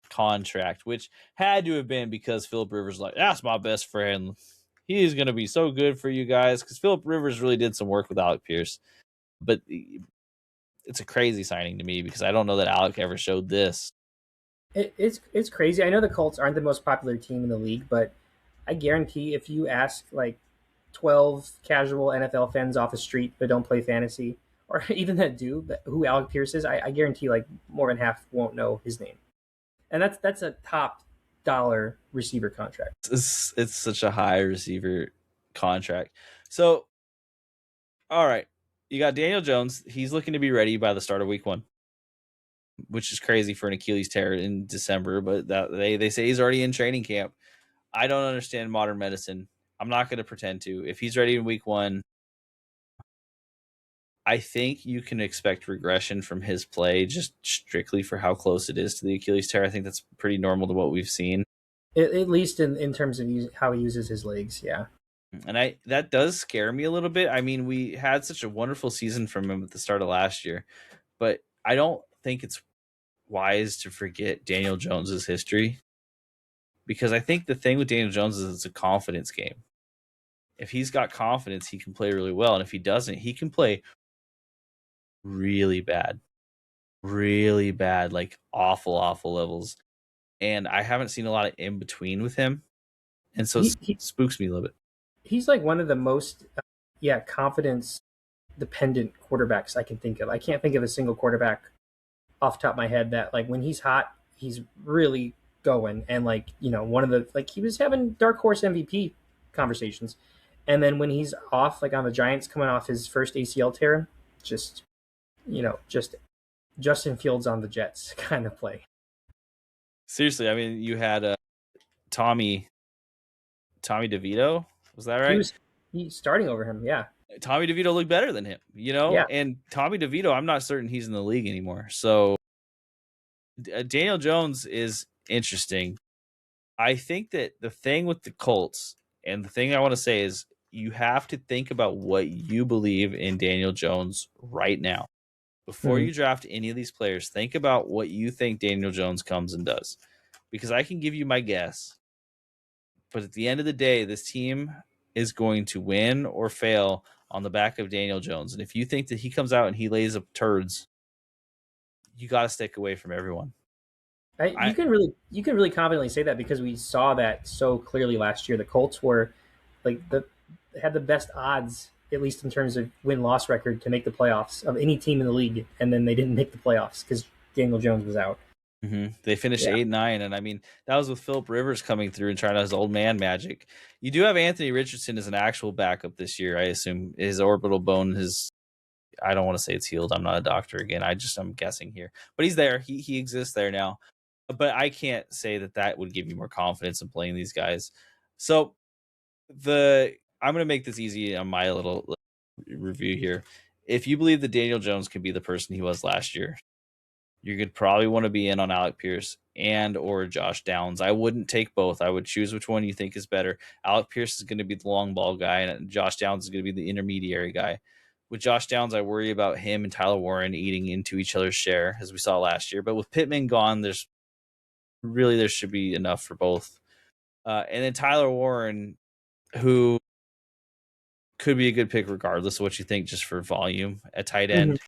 contract, which had to have been because Philip Rivers was like, that's my best friend. He's going to be so good for you guys, because Philip Rivers really did some work with Alec Pierce. But it's a crazy signing to me, because I don't know that Alec ever showed this. It's crazy. I know the Colts aren't the most popular team in the league, but I guarantee if you ask like 12 casual NFL fans off the street that don't play fantasy, or even that do, who Alec Pierce is, I guarantee like more than half won't know his name. And that's a top dollar receiver contract. It's such a high receiver contract. So, all right, you got Daniel Jones. He's looking to be ready by the start of week 1, which is crazy for an Achilles tear in December. But they say he's already in training camp. I don't understand modern medicine. I'm not going to pretend to. If he's ready in week 1, I think you can expect regression from his play just strictly for how close it is to the Achilles tear. I think that's pretty normal to what we've seen. At least in terms of how he uses his legs, yeah. And that does scare me a little bit. I mean, we had such a wonderful season from him at the start of last year, but I don't think it's wise to forget Daniel Jones's history, because I think the thing with Daniel Jones is it's a confidence game. If he's got confidence, he can play really well. And if he doesn't, he can play really bad, like awful levels. And I haven't seen a lot of in between with him. And so it spooks me a little bit. He's like one of the most, confidence dependent quarterbacks I can think of. I can't think of a single quarterback off the top of my head that like when he's hot, he's really going. And like, one of the, like he was having dark horse MVP conversations. And then when he's off, like on the Giants coming off his first ACL tear, just Justin Fields on the Jets kind of play. Seriously, I mean, you had Tommy DeVito, was that right? He's starting over him, yeah. Tommy DeVito looked better than him, Yeah. And Tommy DeVito, I'm not certain he's in the league anymore. So Daniel Jones is interesting. I think that the thing with the Colts, and the thing I want to say is, you have to think about what you believe in Daniel Jones right now. Before you draft any of these players, think about what you think Daniel Jones comes and does. Because I can give you my guess, but at the end of the day, this team is going to win or fail on the back of Daniel Jones. And if you think that he comes out and he lays up turds, you got to stick away from everyone. You I can really confidently say that because we saw that so clearly last year. The Colts were like the had the best odds, at least in terms of win-loss record, to make the playoffs of any team in the league, and then they didn't make the playoffs because Daniel Jones was out. They finished Yeah. 8-9, and I mean that was with Philip Rivers coming through and trying out his old man magic. You do have Anthony Richardson as an actual backup this year. I assume his orbital bone has. I don't want to say it's healed. I'm not a doctor again. I'm guessing here, but he's there. He exists there now. But I can't say that would give you more confidence in playing these guys. So I'm going to make this easy on my little review here. If you believe that Daniel Jones could be the person he was last year, you could probably want to be in on Alec Pierce and or Josh Downs. I wouldn't take both. I would choose which one you think is better. Alec Pierce is going to be the long ball guy, and Josh Downs is going to be the intermediary guy. With Josh Downs, I worry about him and Tyler Warren eating into each other's share, as we saw last year. But with Pittman gone, there should be enough for both. And then Tyler Warren, who could be a good pick regardless of what you think, just for volume at tight end. Mm-hmm.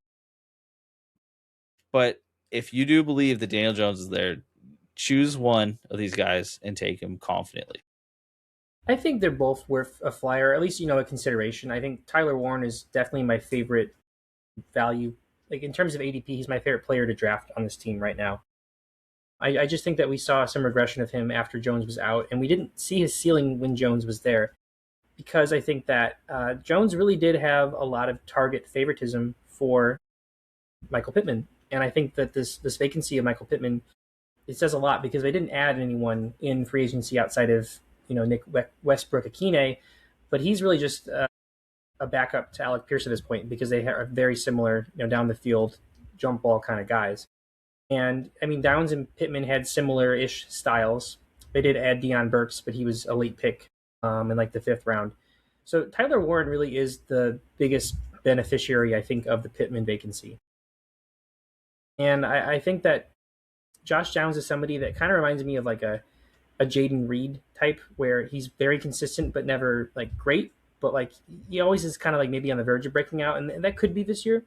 But if you do believe that Daniel Jones is there, choose one of these guys and take him confidently. I think they're both worth a flyer, at least a consideration. I think Tyler Warren is definitely my favorite value. Like in terms of ADP, he's my favorite player to draft on this team right now. I just think that we saw some regression of him after Jones was out, and we didn't see his ceiling when Jones was there, because I think that Jones really did have a lot of target favoritism for Michael Pittman, and I think that this vacancy of Michael Pittman, it says a lot because they didn't add anyone in free agency outside of Nick Westbrook-Akine, but he's really just a backup to Alec Pierce at this point because they are very similar, down the field jump ball kind of guys. And I mean, Downs and Pittman had similar-ish styles. They did add Deion Burks, but he was a late pick in like the 5th round. So Tyler Warren really is the biggest beneficiary, I think, of the Pittman vacancy. And I think that Josh Downs is somebody that kind of reminds me of like a Jaden Reed type, where he's very consistent but never like great, but like he always is kind of like maybe on the verge of breaking out, and that could be this year.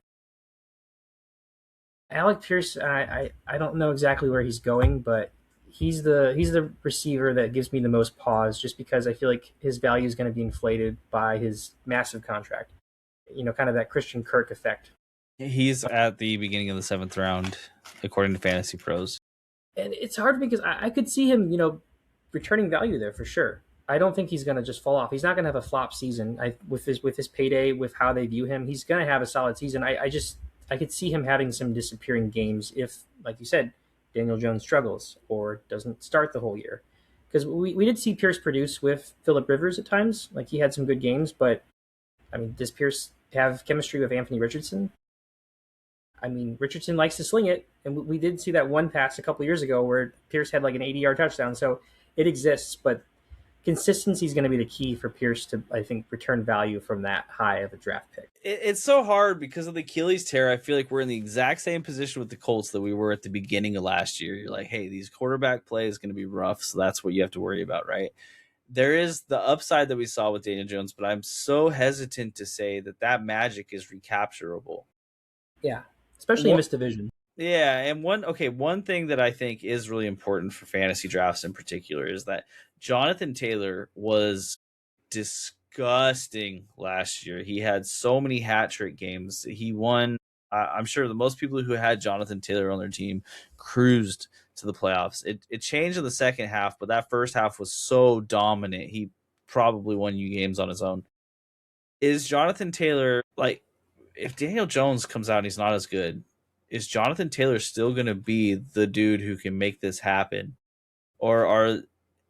Alec Pierce, I don't know exactly where he's going, but he's the receiver that gives me the most pause, just because I feel like his value is going to be inflated by his massive contract. Kind of that Christian Kirk effect. He's at the beginning of the 7th round, according to Fantasy Pros. And it's hard because I could see him, returning value there for sure. I don't think he's going to just fall off. He's not going to have a flop season. With his payday, with how they view him, he's going to have a solid season. I could see him having some disappearing games if, like you said, Daniel Jones struggles or doesn't start the whole year. Because we did see Pierce produce with Philip Rivers at times. Like he had some good games, but I mean, does Pierce have chemistry with Anthony Richardson? I mean, Richardson likes to sling it, and we did see that one pass a couple years ago where Pierce had like an 80-yard touchdown. So it exists, but consistency is going to be the key for Pierce to, I think, return value from that high of a draft pick. It's so hard because of the Achilles tear. I feel like we're in the exact same position with the Colts that we were at the beginning of last year. You're like, hey, these quarterback play is going to be rough, so that's what you have to worry about, right? There is the upside that we saw with Daniel Jones, but I'm so hesitant to say that magic is recapturable. Yeah, especially in this division. Yeah, and one thing that I think is really important for fantasy drafts in particular is that Jonathan Taylor was disgusting last year. He had so many hat trick games. He won. I'm sure the most people who had Jonathan Taylor on their team cruised to the playoffs. It changed in the second half, but that first half was so dominant. He probably won you games on his own. Is Jonathan Taylor, like, if Daniel Jones comes out and he's not as good, is Jonathan Taylor still going to be the dude who can make this happen? Or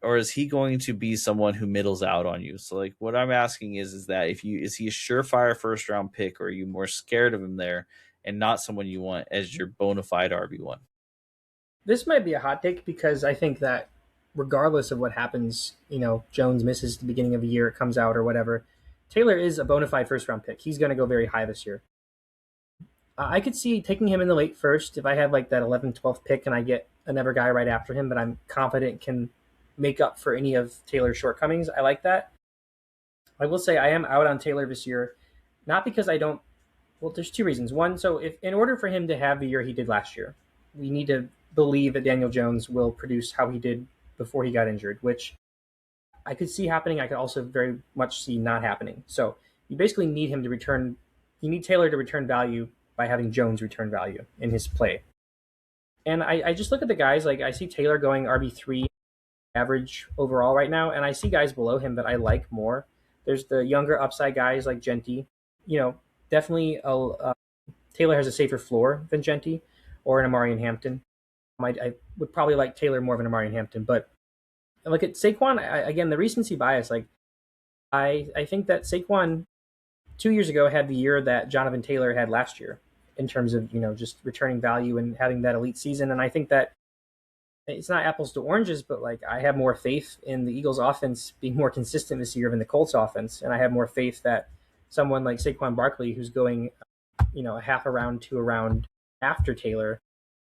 is he going to be someone who middles out on you? So like what I'm asking is that is he a surefire first round pick, or are you more scared of him there and not someone you want as your bona fide RB1? This might be a hot take because I think that regardless of what happens, Jones misses the beginning of the year, it comes out or whatever, Taylor is a bona fide first round pick. He's going to go very high this year. I could see taking him in the late first if I have like that 11th, 12th pick and I get another guy right after him that I'm confident can make up for any of Taylor's shortcomings. I like that. I will say I am out on Taylor this year, not because I don't. Well, there's two reasons. One, so if in order for him to have the year he did last year, we need to believe that Daniel Jones will produce how he did before he got injured, which I could see happening. I could also very much see not happening. So you basically need him to return. You need Taylor to return value by having Jones return value in his play. And I just look at the guys, like I see Taylor going RB3 average overall right now, and I see guys below him that I like more. There's the younger upside guys like Genty. Definitely Taylor has a safer floor than Genty or an Amari and Hampton. I would probably like Taylor more of an Amari and Hampton, but look at Saquon again. The recency bias, like I think that Saquon 2 years ago had the year that Jonathan Taylor had last year in terms of just returning value and having that elite season. And I think that it's not apples to oranges, but like I have more faith in the Eagles offense being more consistent this year than the Colts offense. And I have more faith that someone like Saquon Barkley, who's going, a half a round to a round after Taylor,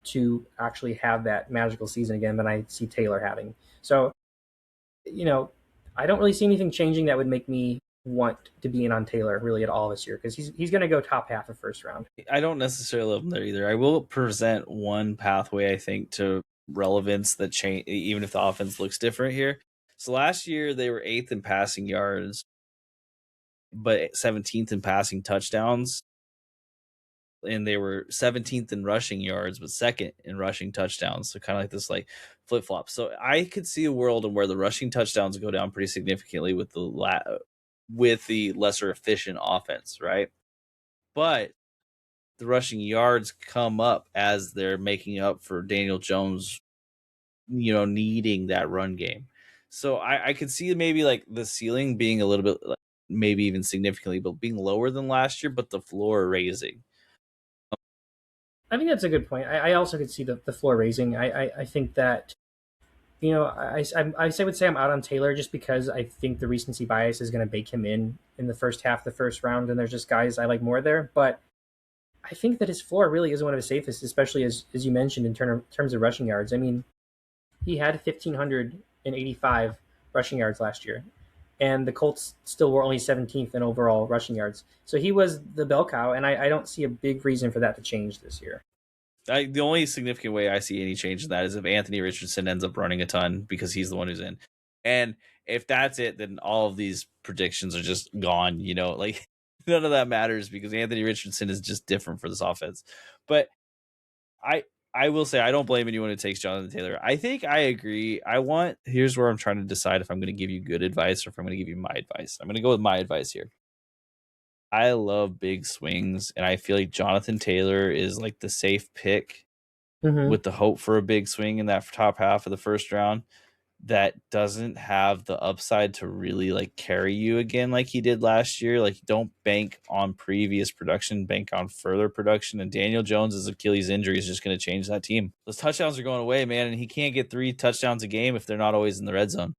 to actually have that magical season again than I see Taylor having. So, I don't really see anything changing that would make me want to be in on Taylor really at all this year, because he's going to go top half of first round. I don't necessarily love him there either. I will present one pathway, I think, to relevance that change, even if the offense looks different here. So last year they were 8th in passing yards, but 17th in passing touchdowns. And they were 17th in rushing yards, but 2nd in rushing touchdowns. So kind of like this flip flop. So I could see a world in where the rushing touchdowns go down pretty significantly with the lesser efficient offense, right? But the rushing yards come up as they're making up for Daniel Jones, needing that run game. So I could see maybe like the ceiling being a little bit, like maybe even significantly, but being lower than last year, but the floor raising. I think that's a good point. I also could see the floor raising. I think that, I would say I'm out on Taylor just because I think the recency bias is going to bake him in the first half of the first round, and there's just guys I like more there. But I think that his floor really is one of his safest, especially as you mentioned in terms of rushing yards. I mean, he had 1,585 rushing yards last year, and the Colts still were only 17th in overall rushing yards. So he was the bell cow, and I don't see a big reason for that to change this year. The only significant way I see any change in that is if Anthony Richardson ends up running a ton because he's the one who's in. And if that's it, then all of these predictions are just gone, like none of that matters because Anthony Richardson is just different for this offense. But I will say I don't blame anyone who takes Jonathan Taylor. I think I agree. Here's where I'm trying to decide if I'm going to give you good advice or if I'm going to give you my advice. I'm going to go with my advice here. I love big swings, and I feel like Jonathan Taylor is like the safe pick with the hope for a big swing in that top half of the first round that doesn't have the upside to really like carry you again like he did last year. Like, don't bank on previous production, bank on further production. And Daniel Jones' Achilles injury is just going to change that team. Those touchdowns are going away, man, and he can't get 3 touchdowns a game if they're not always in the red zone.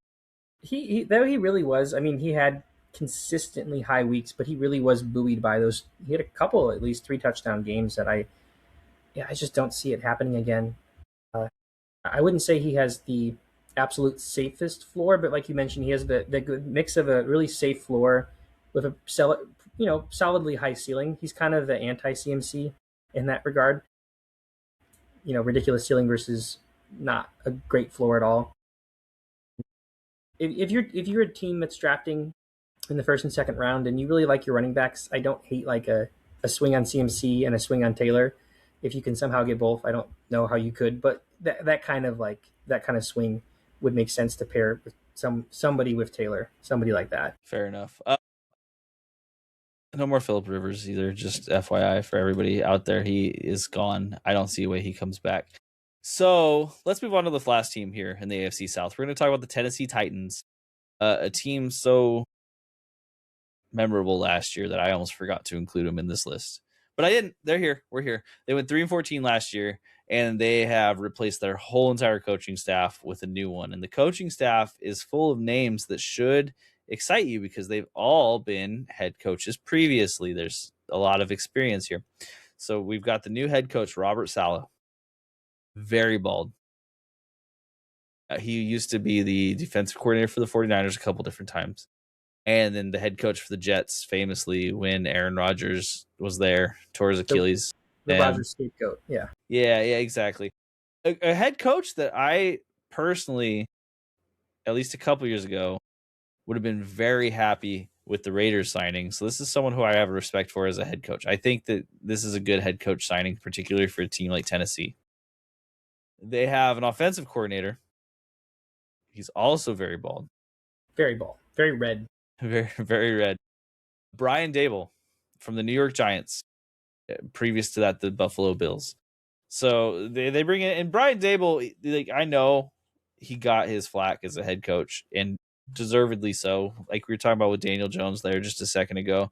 He really was. I mean, he had consistently high weeks, but he really was buoyed by those. He had a couple, at least 3 touchdown games that I just don't see it happening again. I wouldn't say he has the absolute safest floor, but like you mentioned, he has the good mix of a really safe floor with a solidly high ceiling. He's kind of the anti CMC in that regard. Ridiculous ceiling versus not a great floor at all. If you're a team that's drafting in the first and second round and you really like your running backs, I don't hate like a swing on CMC and a swing on Taylor. If you can somehow get both, I don't know how you could, but that kind of swing would make sense to pair with somebody with Taylor, somebody like that. Fair enough. No more Phillip Rivers either. Just FYI for everybody out there, he is gone. I don't see a way he comes back. So let's move on to the last team here in the AFC South. We're going to talk about the Tennessee Titans, a team so memorable last year that I almost forgot to include them in this list. But I didn't. They're here. We're here. They went 3-14 last year, and they have replaced their whole entire coaching staff with a new one. And the coaching staff is full of names that should excite you because they've all been head coaches previously. There's a lot of experience here. So we've got the new head coach, Robert Saleh. Very bald. He used to be the defensive coordinator for the 49ers a couple different times. And then the head coach for the Jets, famously, when Aaron Rodgers was there, tore his Achilles. The Rodgers scapegoat, yeah. Yeah, exactly. A head coach that I personally, at least a couple years ago, would have been very happy with the Raiders signing. So this is someone who I have respect for as a head coach. I think that this is a good head coach signing, particularly for a team like Tennessee. They have an offensive coordinator. He's also very bald. Very bald. Very red. Very, very red. Brian Dable from the New York Giants. Previous to that, the Buffalo Bills. So they bring in, and Brian Dable, like, I know he got his flack as a head coach, and deservedly so. Like we were talking about with Daniel Jones there just a second ago.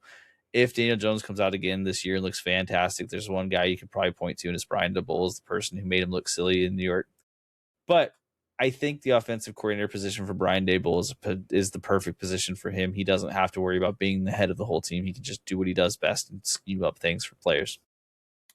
If Daniel Jones comes out again this year and looks fantastic, there's one guy you could probably point to, and it's Brian Dable is the person who made him look silly in New York. But I think the offensive coordinator position for Brian Dable is the perfect position for him. He doesn't have to worry about being the head of the whole team. He can just do what he does best and scheme up things for players.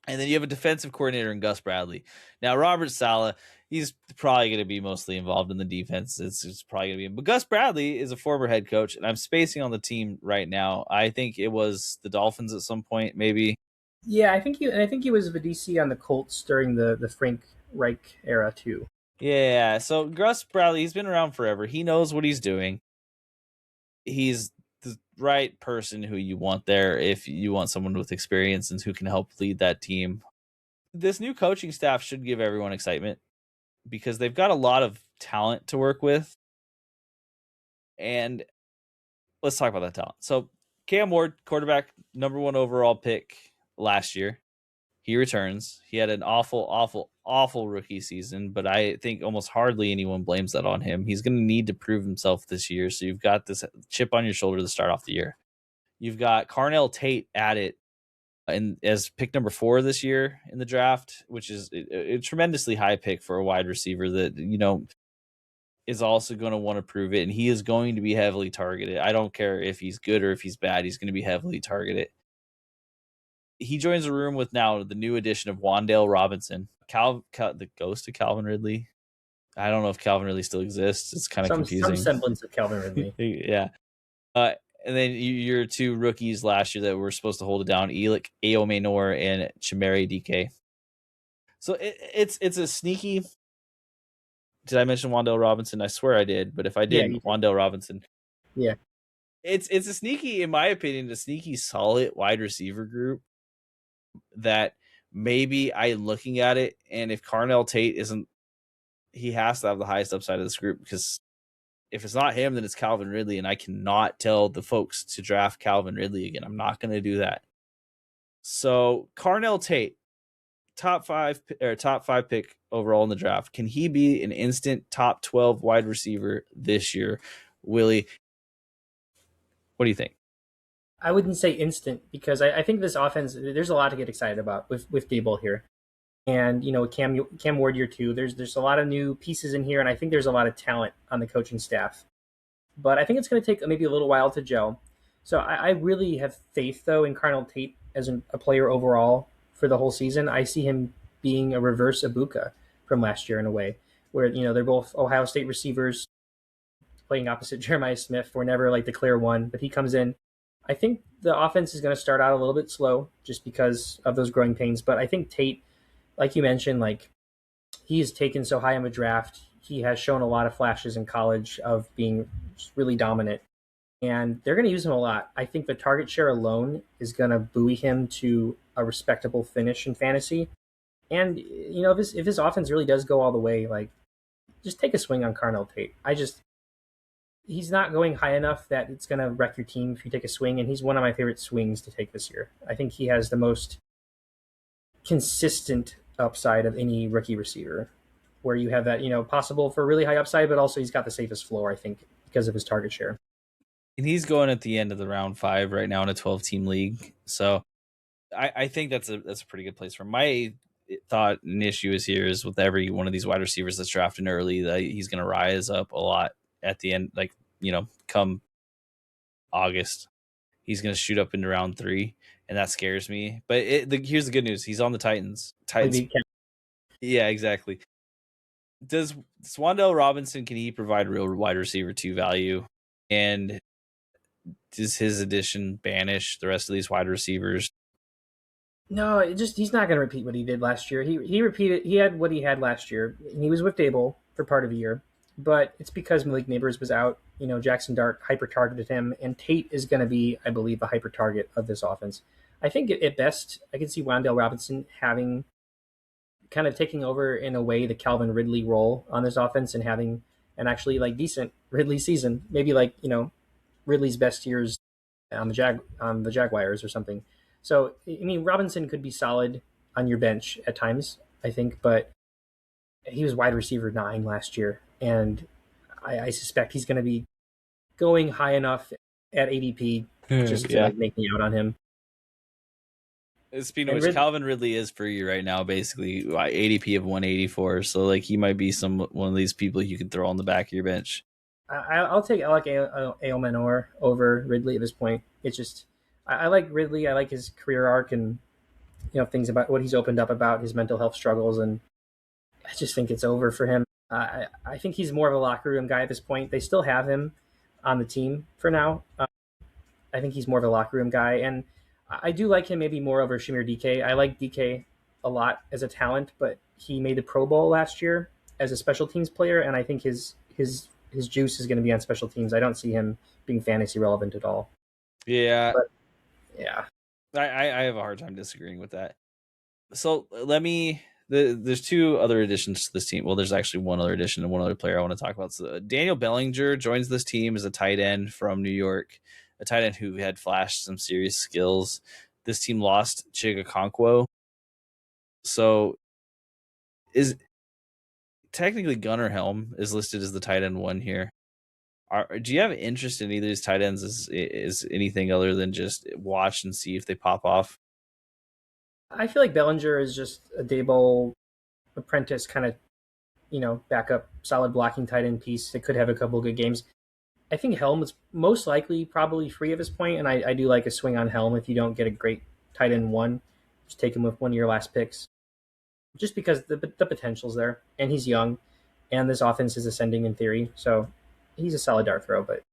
And then you have a defensive coordinator in Gus Bradley. Now, Robert Saleh, he's probably going to be mostly involved in the defense. It's probably going to be him. But Gus Bradley is a former head coach, and I'm spacing on the team right now. I think it was the Dolphins at some point, maybe. Yeah, I think he was the DC on the Colts during the Frank Reich era too. Yeah, so Gus Bradley, he's been around forever. He knows what he's doing. He's the right person who you want there if you want someone with experience and who can help lead that team. This new coaching staff should give everyone excitement because they've got a lot of talent to work with. And let's talk about that talent. So Cam Ward, quarterback, number 1 overall pick last year. He returns. He had an awful rookie season, but I think almost hardly anyone blames that on him. He's going to need to prove himself this year. So you've got this chip on your shoulder to start off the year. You've got Carnell Tate at it and as pick number 4 this year in the draft, which is a tremendously high pick for a wide receiver that, is also going to want to prove it. And he is going to be heavily targeted. I don't care if he's good or if he's bad. He's going to be heavily targeted. He joins the room with now the new addition of Wan'Dale Robinson, the ghost of Calvin Ridley. I don't know if Calvin Ridley still exists. It's kind of confusing. Some semblance of Calvin Ridley. Yeah. And then your 2 rookies last year that were supposed to hold it down, Elick Aomenor and Chimere DK. So it's a sneaky. Did I mention Wan'Dale Robinson? I swear I did, but if I didn't, Wan'Dale Robinson. Yeah. It's a sneaky, in my opinion, a sneaky solid wide receiver group that maybe I'm looking at it, and if Carnell Tate isn't, he has to have the highest upside of this group, because if it's not him, then it's Calvin Ridley, and I cannot tell the folks to draft Calvin Ridley again. I'm not going to do that. So Carnell Tate, top five pick overall in the draft. Can he be an instant top 12 wide receiver this year? Willie, what do you think? I wouldn't say instant, because I think this offense, there's a lot to get excited about with Dable here. And, Cam Ward year 2, there's a lot of new pieces in here, and I think there's a lot of talent on the coaching staff. But I think it's going to take maybe a little while to gel. So I really have faith, though, in Carnell Tate as a player overall for the whole season. I see him being a reverse Ibuka from last year in a way, where, they're both Ohio State receivers playing opposite Jeremiah Smith. We're never like the clear one, but he comes in. I think the offense is going to start out a little bit slow just because of those growing pains. But I think Tate, like you mentioned, he's taken so high in the draft. He has shown a lot of flashes in college of being really dominant. And they're going to use him a lot. I think the target share alone is going to buoy him to a respectable finish in fantasy. And, if his offense really does go all the way, just take a swing on Carnell Tate. He's not going high enough that it's going to wreck your team if you take a swing, and he's one of my favorite swings to take this year. I think he has the most consistent upside of any rookie receiver, where you have that, possible for really high upside, but also he's got the safest floor, I think, because of his target share. And he's going at the end of the round 5 right now in a 12-team league. So I think that's a pretty good place for him. My thought and issue is with every one of these wide receivers that's drafted early, that he's going to rise up a lot at the end, come August. He's going to shoot up into round 3, and that scares me. But here's the good news. He's on the Titans. Yeah, exactly. Does Wan'Dale Robinson, can he provide real wide receiver 2 value? And does his addition banish the rest of these wide receivers? No, he's not going to repeat what he did last year. He had what he had last year. And he was with Dable for part of the year, but it's because Malik Neighbors was out. Jackson Dart hyper targeted him, and Tate is going to be, I believe, a hyper target of this offense. I think at best, I can see Wan'Dale Robinson having kind of taking over in a way the Calvin Ridley role on this offense and having an actually like decent Ridley season, maybe like Ridley's best years on the Jaguars or something. So I mean, Robinson could be solid on your bench at times, I think, but he was wide receiver 9 last year, and I suspect he's going to be going high enough at ADP just to Yeah. like make me out on him. Speaking of And which, Calvin Ridley is for you right now, basically ADP of 184. So like he might be one of these people you could throw on the back of your bench. I like Ailmanor over Ridley at this point. It's just I like Ridley. I like his career arc and things about what he's opened up about his mental health struggles, and I just think it's over for him. I think he's more of a locker room guy at this point. They still have him on the team for now. I think he's more of a locker room guy, and I do like him maybe more over Shamir DK. I like DK a lot as a talent, but he made the Pro Bowl last year as a special teams player, and I think his juice is going to be on special teams. I don't see him being fantasy relevant at all. Yeah, but yeah, I have a hard time disagreeing with that. So there's two other additions to this team. Well, there's actually one other addition and one other player I want to talk about. So Daniel Bellinger joins this team as a tight end from New York, a tight end who had flashed some serious skills. This team lost Chigakonkwo. So is technically Gunnar Helm is listed as the tight end 1 here. Do you have interest in either of these tight ends is anything other than just watch and see if they pop off? I feel like Bellinger is just a Daboll apprentice kind of, backup, solid blocking tight end piece that could have a couple good games. I think Helm is most likely probably free at this point, and I do like a swing on Helm if you don't get a great tight end 1. Just take him with one of your last picks, just because the potential's there, and he's young, and this offense is ascending in theory, so he's a solid dart throw. But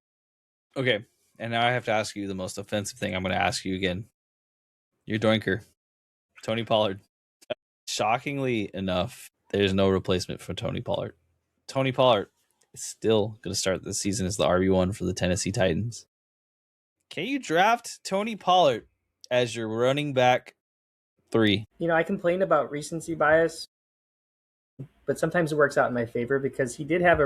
okay, and now I have to ask you the most offensive thing I'm going to ask you again. Your doinker, Tony Pollard. Shockingly enough, there's no replacement for Tony Pollard. Tony Pollard is still going to start the season as the RB1 for the Tennessee Titans. Can you draft Tony Pollard as your running back 3? I complain about recency bias, but sometimes it works out in my favor because he did have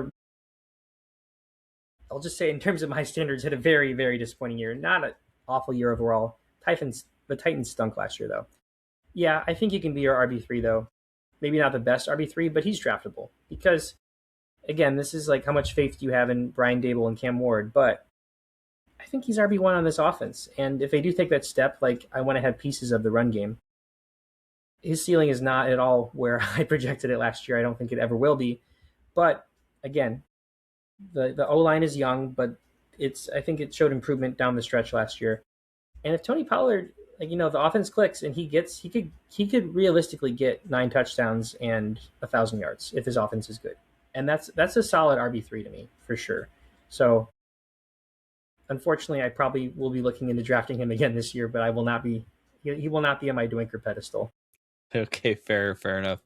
I'll just say in terms of my standards, had a very, very disappointing year. Not an awful year overall. The Titans stunk last year, though. Yeah, I think he can be your RB3, though. Maybe not the best RB3, but he's draftable. Because, again, this is like how much faith do you have in Brian Dable and Cam Ward, but I think he's RB1 on this offense. And if they do take that step, like I want to have pieces of the run game, his ceiling is not at all where I projected it last year. I don't think it ever will be. But, again, the O-line is young, but I think it showed improvement down the stretch last year. And if Tony Pollard, the offense clicks and he could realistically get 9 touchdowns and 1,000 yards if his offense is good. And that's a solid RB3 to me for sure. So unfortunately, I probably will be looking into drafting him again this year, but I will not be. He will not be on my Dwinker pedestal. Okay, fair enough.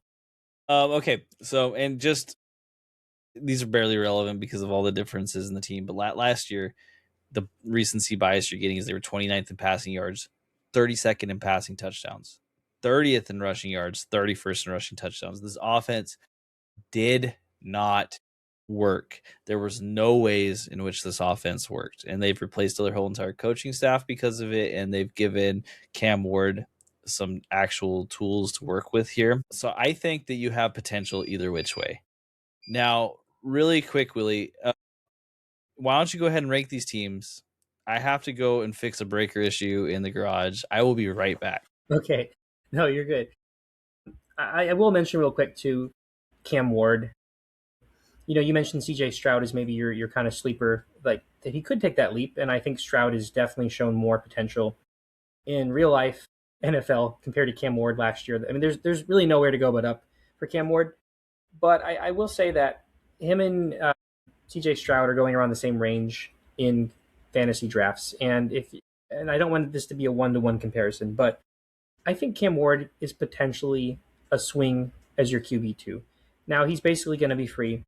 Okay, so and just these are barely relevant because of all the differences in the team. But last year, the recency bias you're getting is they were 29th in passing yards, 32nd in passing touchdowns, 30th in rushing yards, 31st in rushing touchdowns. This offense did not work. There was no ways in which this offense worked, and they've replaced their whole entire coaching staff because of it, and they've given Cam Ward some actual tools to work with here. So I think that you have potential either which way. Now, really quick, Willie, why don't you go ahead and rank these teams? I have to go and fix a breaker issue in the garage. I will be right back. Okay. No, you're good. I will mention real quick too, Cam Ward. You mentioned CJ Stroud is maybe your kind of sleeper, like that he could take that leap, and I think Stroud has definitely shown more potential in real life NFL compared to Cam Ward last year. I mean, there's really nowhere to go but up for Cam Ward. But I will say that him and CJ Stroud are going around the same range in fantasy drafts, and I don't want this to be a 1-to-1 comparison, but I think Cam Ward is potentially a swing as your QB2. Now he's basically going to be free,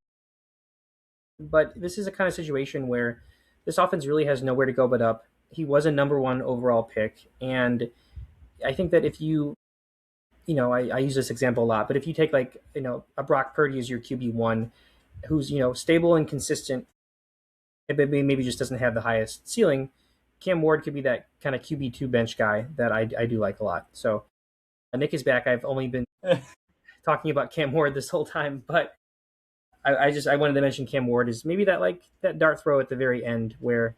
but this is a kind of situation where this offense really has nowhere to go but up. He was a number one overall pick, and I think that if I use this example a lot, but if you take like a Brock Purdy as your QB1, who's stable and consistent, but maybe just doesn't have the highest ceiling, Cam Ward could be that kind of QB2 bench guy that I do like a lot. So Nick is back. I've only been talking about Cam Ward this whole time, but I wanted to mention Cam Ward is maybe that dart throw at the very end where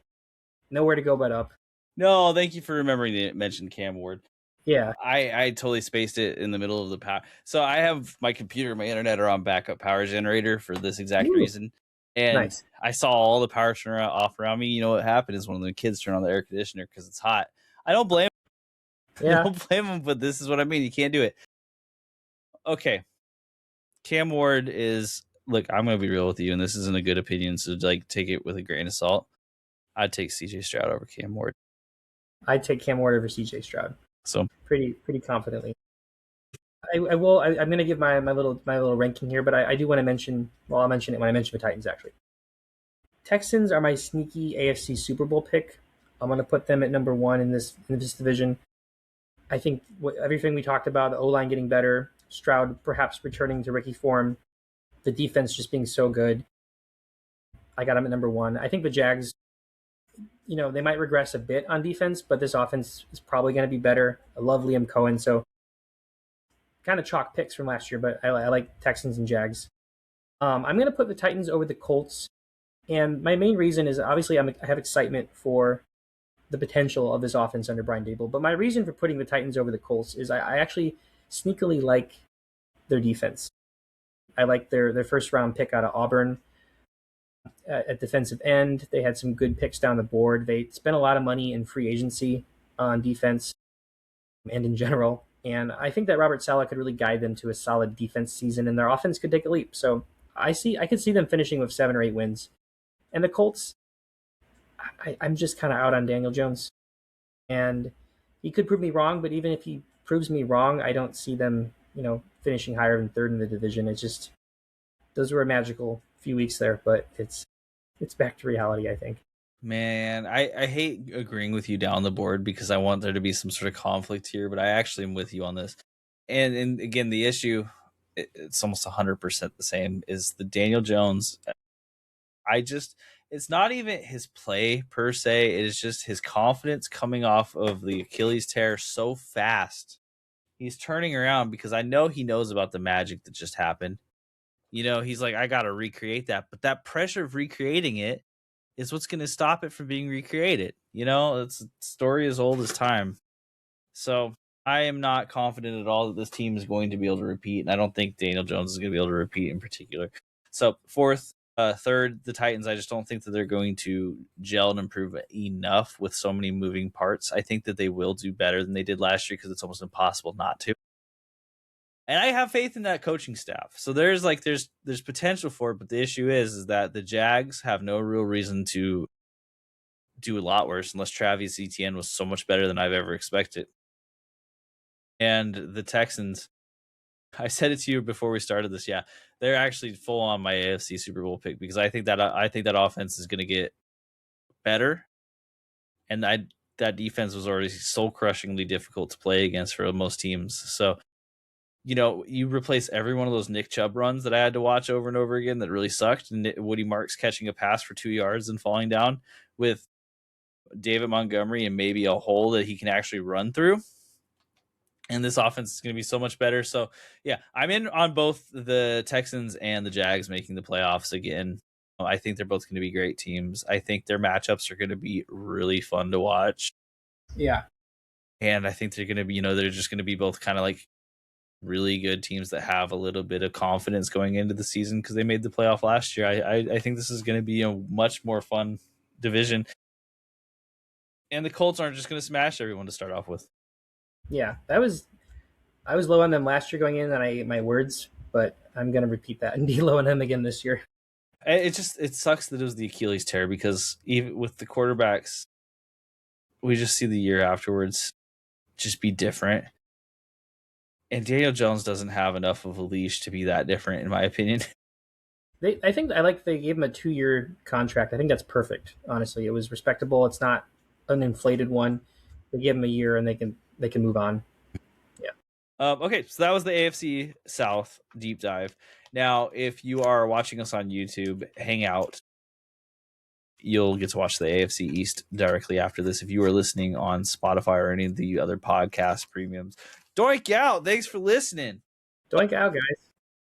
nowhere to go but up. No, thank you for remembering to mention Cam Ward. Yeah. I totally spaced it in the middle of the power. So I have my computer and my internet are on backup power generator for this exact reason. And Nice. I saw all the power turn off around me. You know what happened is one of the kids turned on the air conditioner because it's hot. I don't blame them. Yeah. I don't blame them, but this is what I mean. You can't do it. Okay. Cam Ward is, look, I'm going to be real with you, and this isn't a good opinion, so like take it with a grain of salt. I'd take CJ Stroud over Cam Ward. I'd take Cam Ward over CJ Stroud. So pretty confidently. I will. I'm going to give my little ranking here, but I do want to mention. Well, I'll mention it when I mention the Titans. Actually, Texans are my sneaky AFC Super Bowl pick. I'm going to put them at number one in this division. I think everything we talked about, the O-line getting better, Stroud perhaps returning to rookie form, the defense just being so good. I got them at number one. I think the Jags, they might regress a bit on defense, but this offense is probably going to be better. I love Liam Cohen, so kind of chalk picks from last year, but I like Texans and Jags. I'm going to put the Titans over the Colts, and my main reason is obviously I have excitement for the potential of this offense under Brian Daboll, but my reason for putting the Titans over the Colts is I actually sneakily like their defense. I like their first round pick out of Auburn at defensive end. They had some good picks down the board. They spent a lot of money in free agency on defense and in general. And I think that Robert Saleh could really guide them to a solid defense season, and their offense could take a leap. So I could see them finishing with 7 or 8 wins. And the Colts, I'm just kind of out on Daniel Jones. And he could prove me wrong, but even if he proves me wrong, I don't see them, finishing higher than third in the division. It's just, those were a magical few weeks there, but it's back to reality, I think. Man, I hate agreeing with you down the board because I want there to be some sort of conflict here, but I actually am with you on this. And again, the issue, it's almost 100% the same, is the Daniel Jones. It's not even his play per se. It is just his confidence coming off of the Achilles tear so fast. He's turning around because I know he knows about the magic that just happened. He's like, I got to recreate that. But that pressure of recreating it is what's going to stop it from being recreated. It's a story as old as time. So I am not confident at all that this team is going to be able to repeat. And I don't think Daniel Jones is going to be able to repeat in particular. So third, the Titans, I just don't think that they're going to gel and improve enough with so many moving parts. I think that they will do better than they did last year because it's almost impossible not to. And I have faith in that coaching staff. So there's potential for it, but the issue is that the Jags have no real reason to do a lot worse unless Travis Etienne was so much better than I've ever expected. And the Texans, I said it to you before we started this. Yeah, they're actually full on my AFC Super Bowl pick because I think that offense is going to get better, and that defense was already soul crushingly difficult to play against for most teams. So, you replace every one of those Nick Chubb runs that I had to watch over and over again that really sucked, and Woody Marks catching a pass for 2 yards and falling down, with David Montgomery and maybe a hole that he can actually run through. And this offense is going to be so much better. So, yeah, I'm in on both the Texans and the Jags making the playoffs again. I think they're both going to be great teams. I think their matchups are going to be really fun to watch. Yeah. And I think they're going to be, they're just going to be both kind of like really good teams that have a little bit of confidence going into the season because they made the playoff last year. I think this is going to be a much more fun division. And the Colts aren't just going to smash everyone to start off with. Yeah, I was low on them last year going in, and I ate my words, but I'm going to repeat that and be low on them again this year. It sucks that it was the Achilles tear because even with the quarterbacks, we just see the year afterwards just be different. And Daniel Jones doesn't have enough of a leash to be that different, in my opinion. I think I like they gave him a 2-year contract. I think that's perfect. Honestly, it was respectable. It's not an inflated one. They give him a year and they can move on. Yeah. Okay, so that was the AFC South deep dive. Now, if you are watching us on YouTube, hang out. You'll get to watch the AFC East directly after this. If you are listening on Spotify or any of the other podcast premiums, doink out. Thanks for listening. Doink out, guys.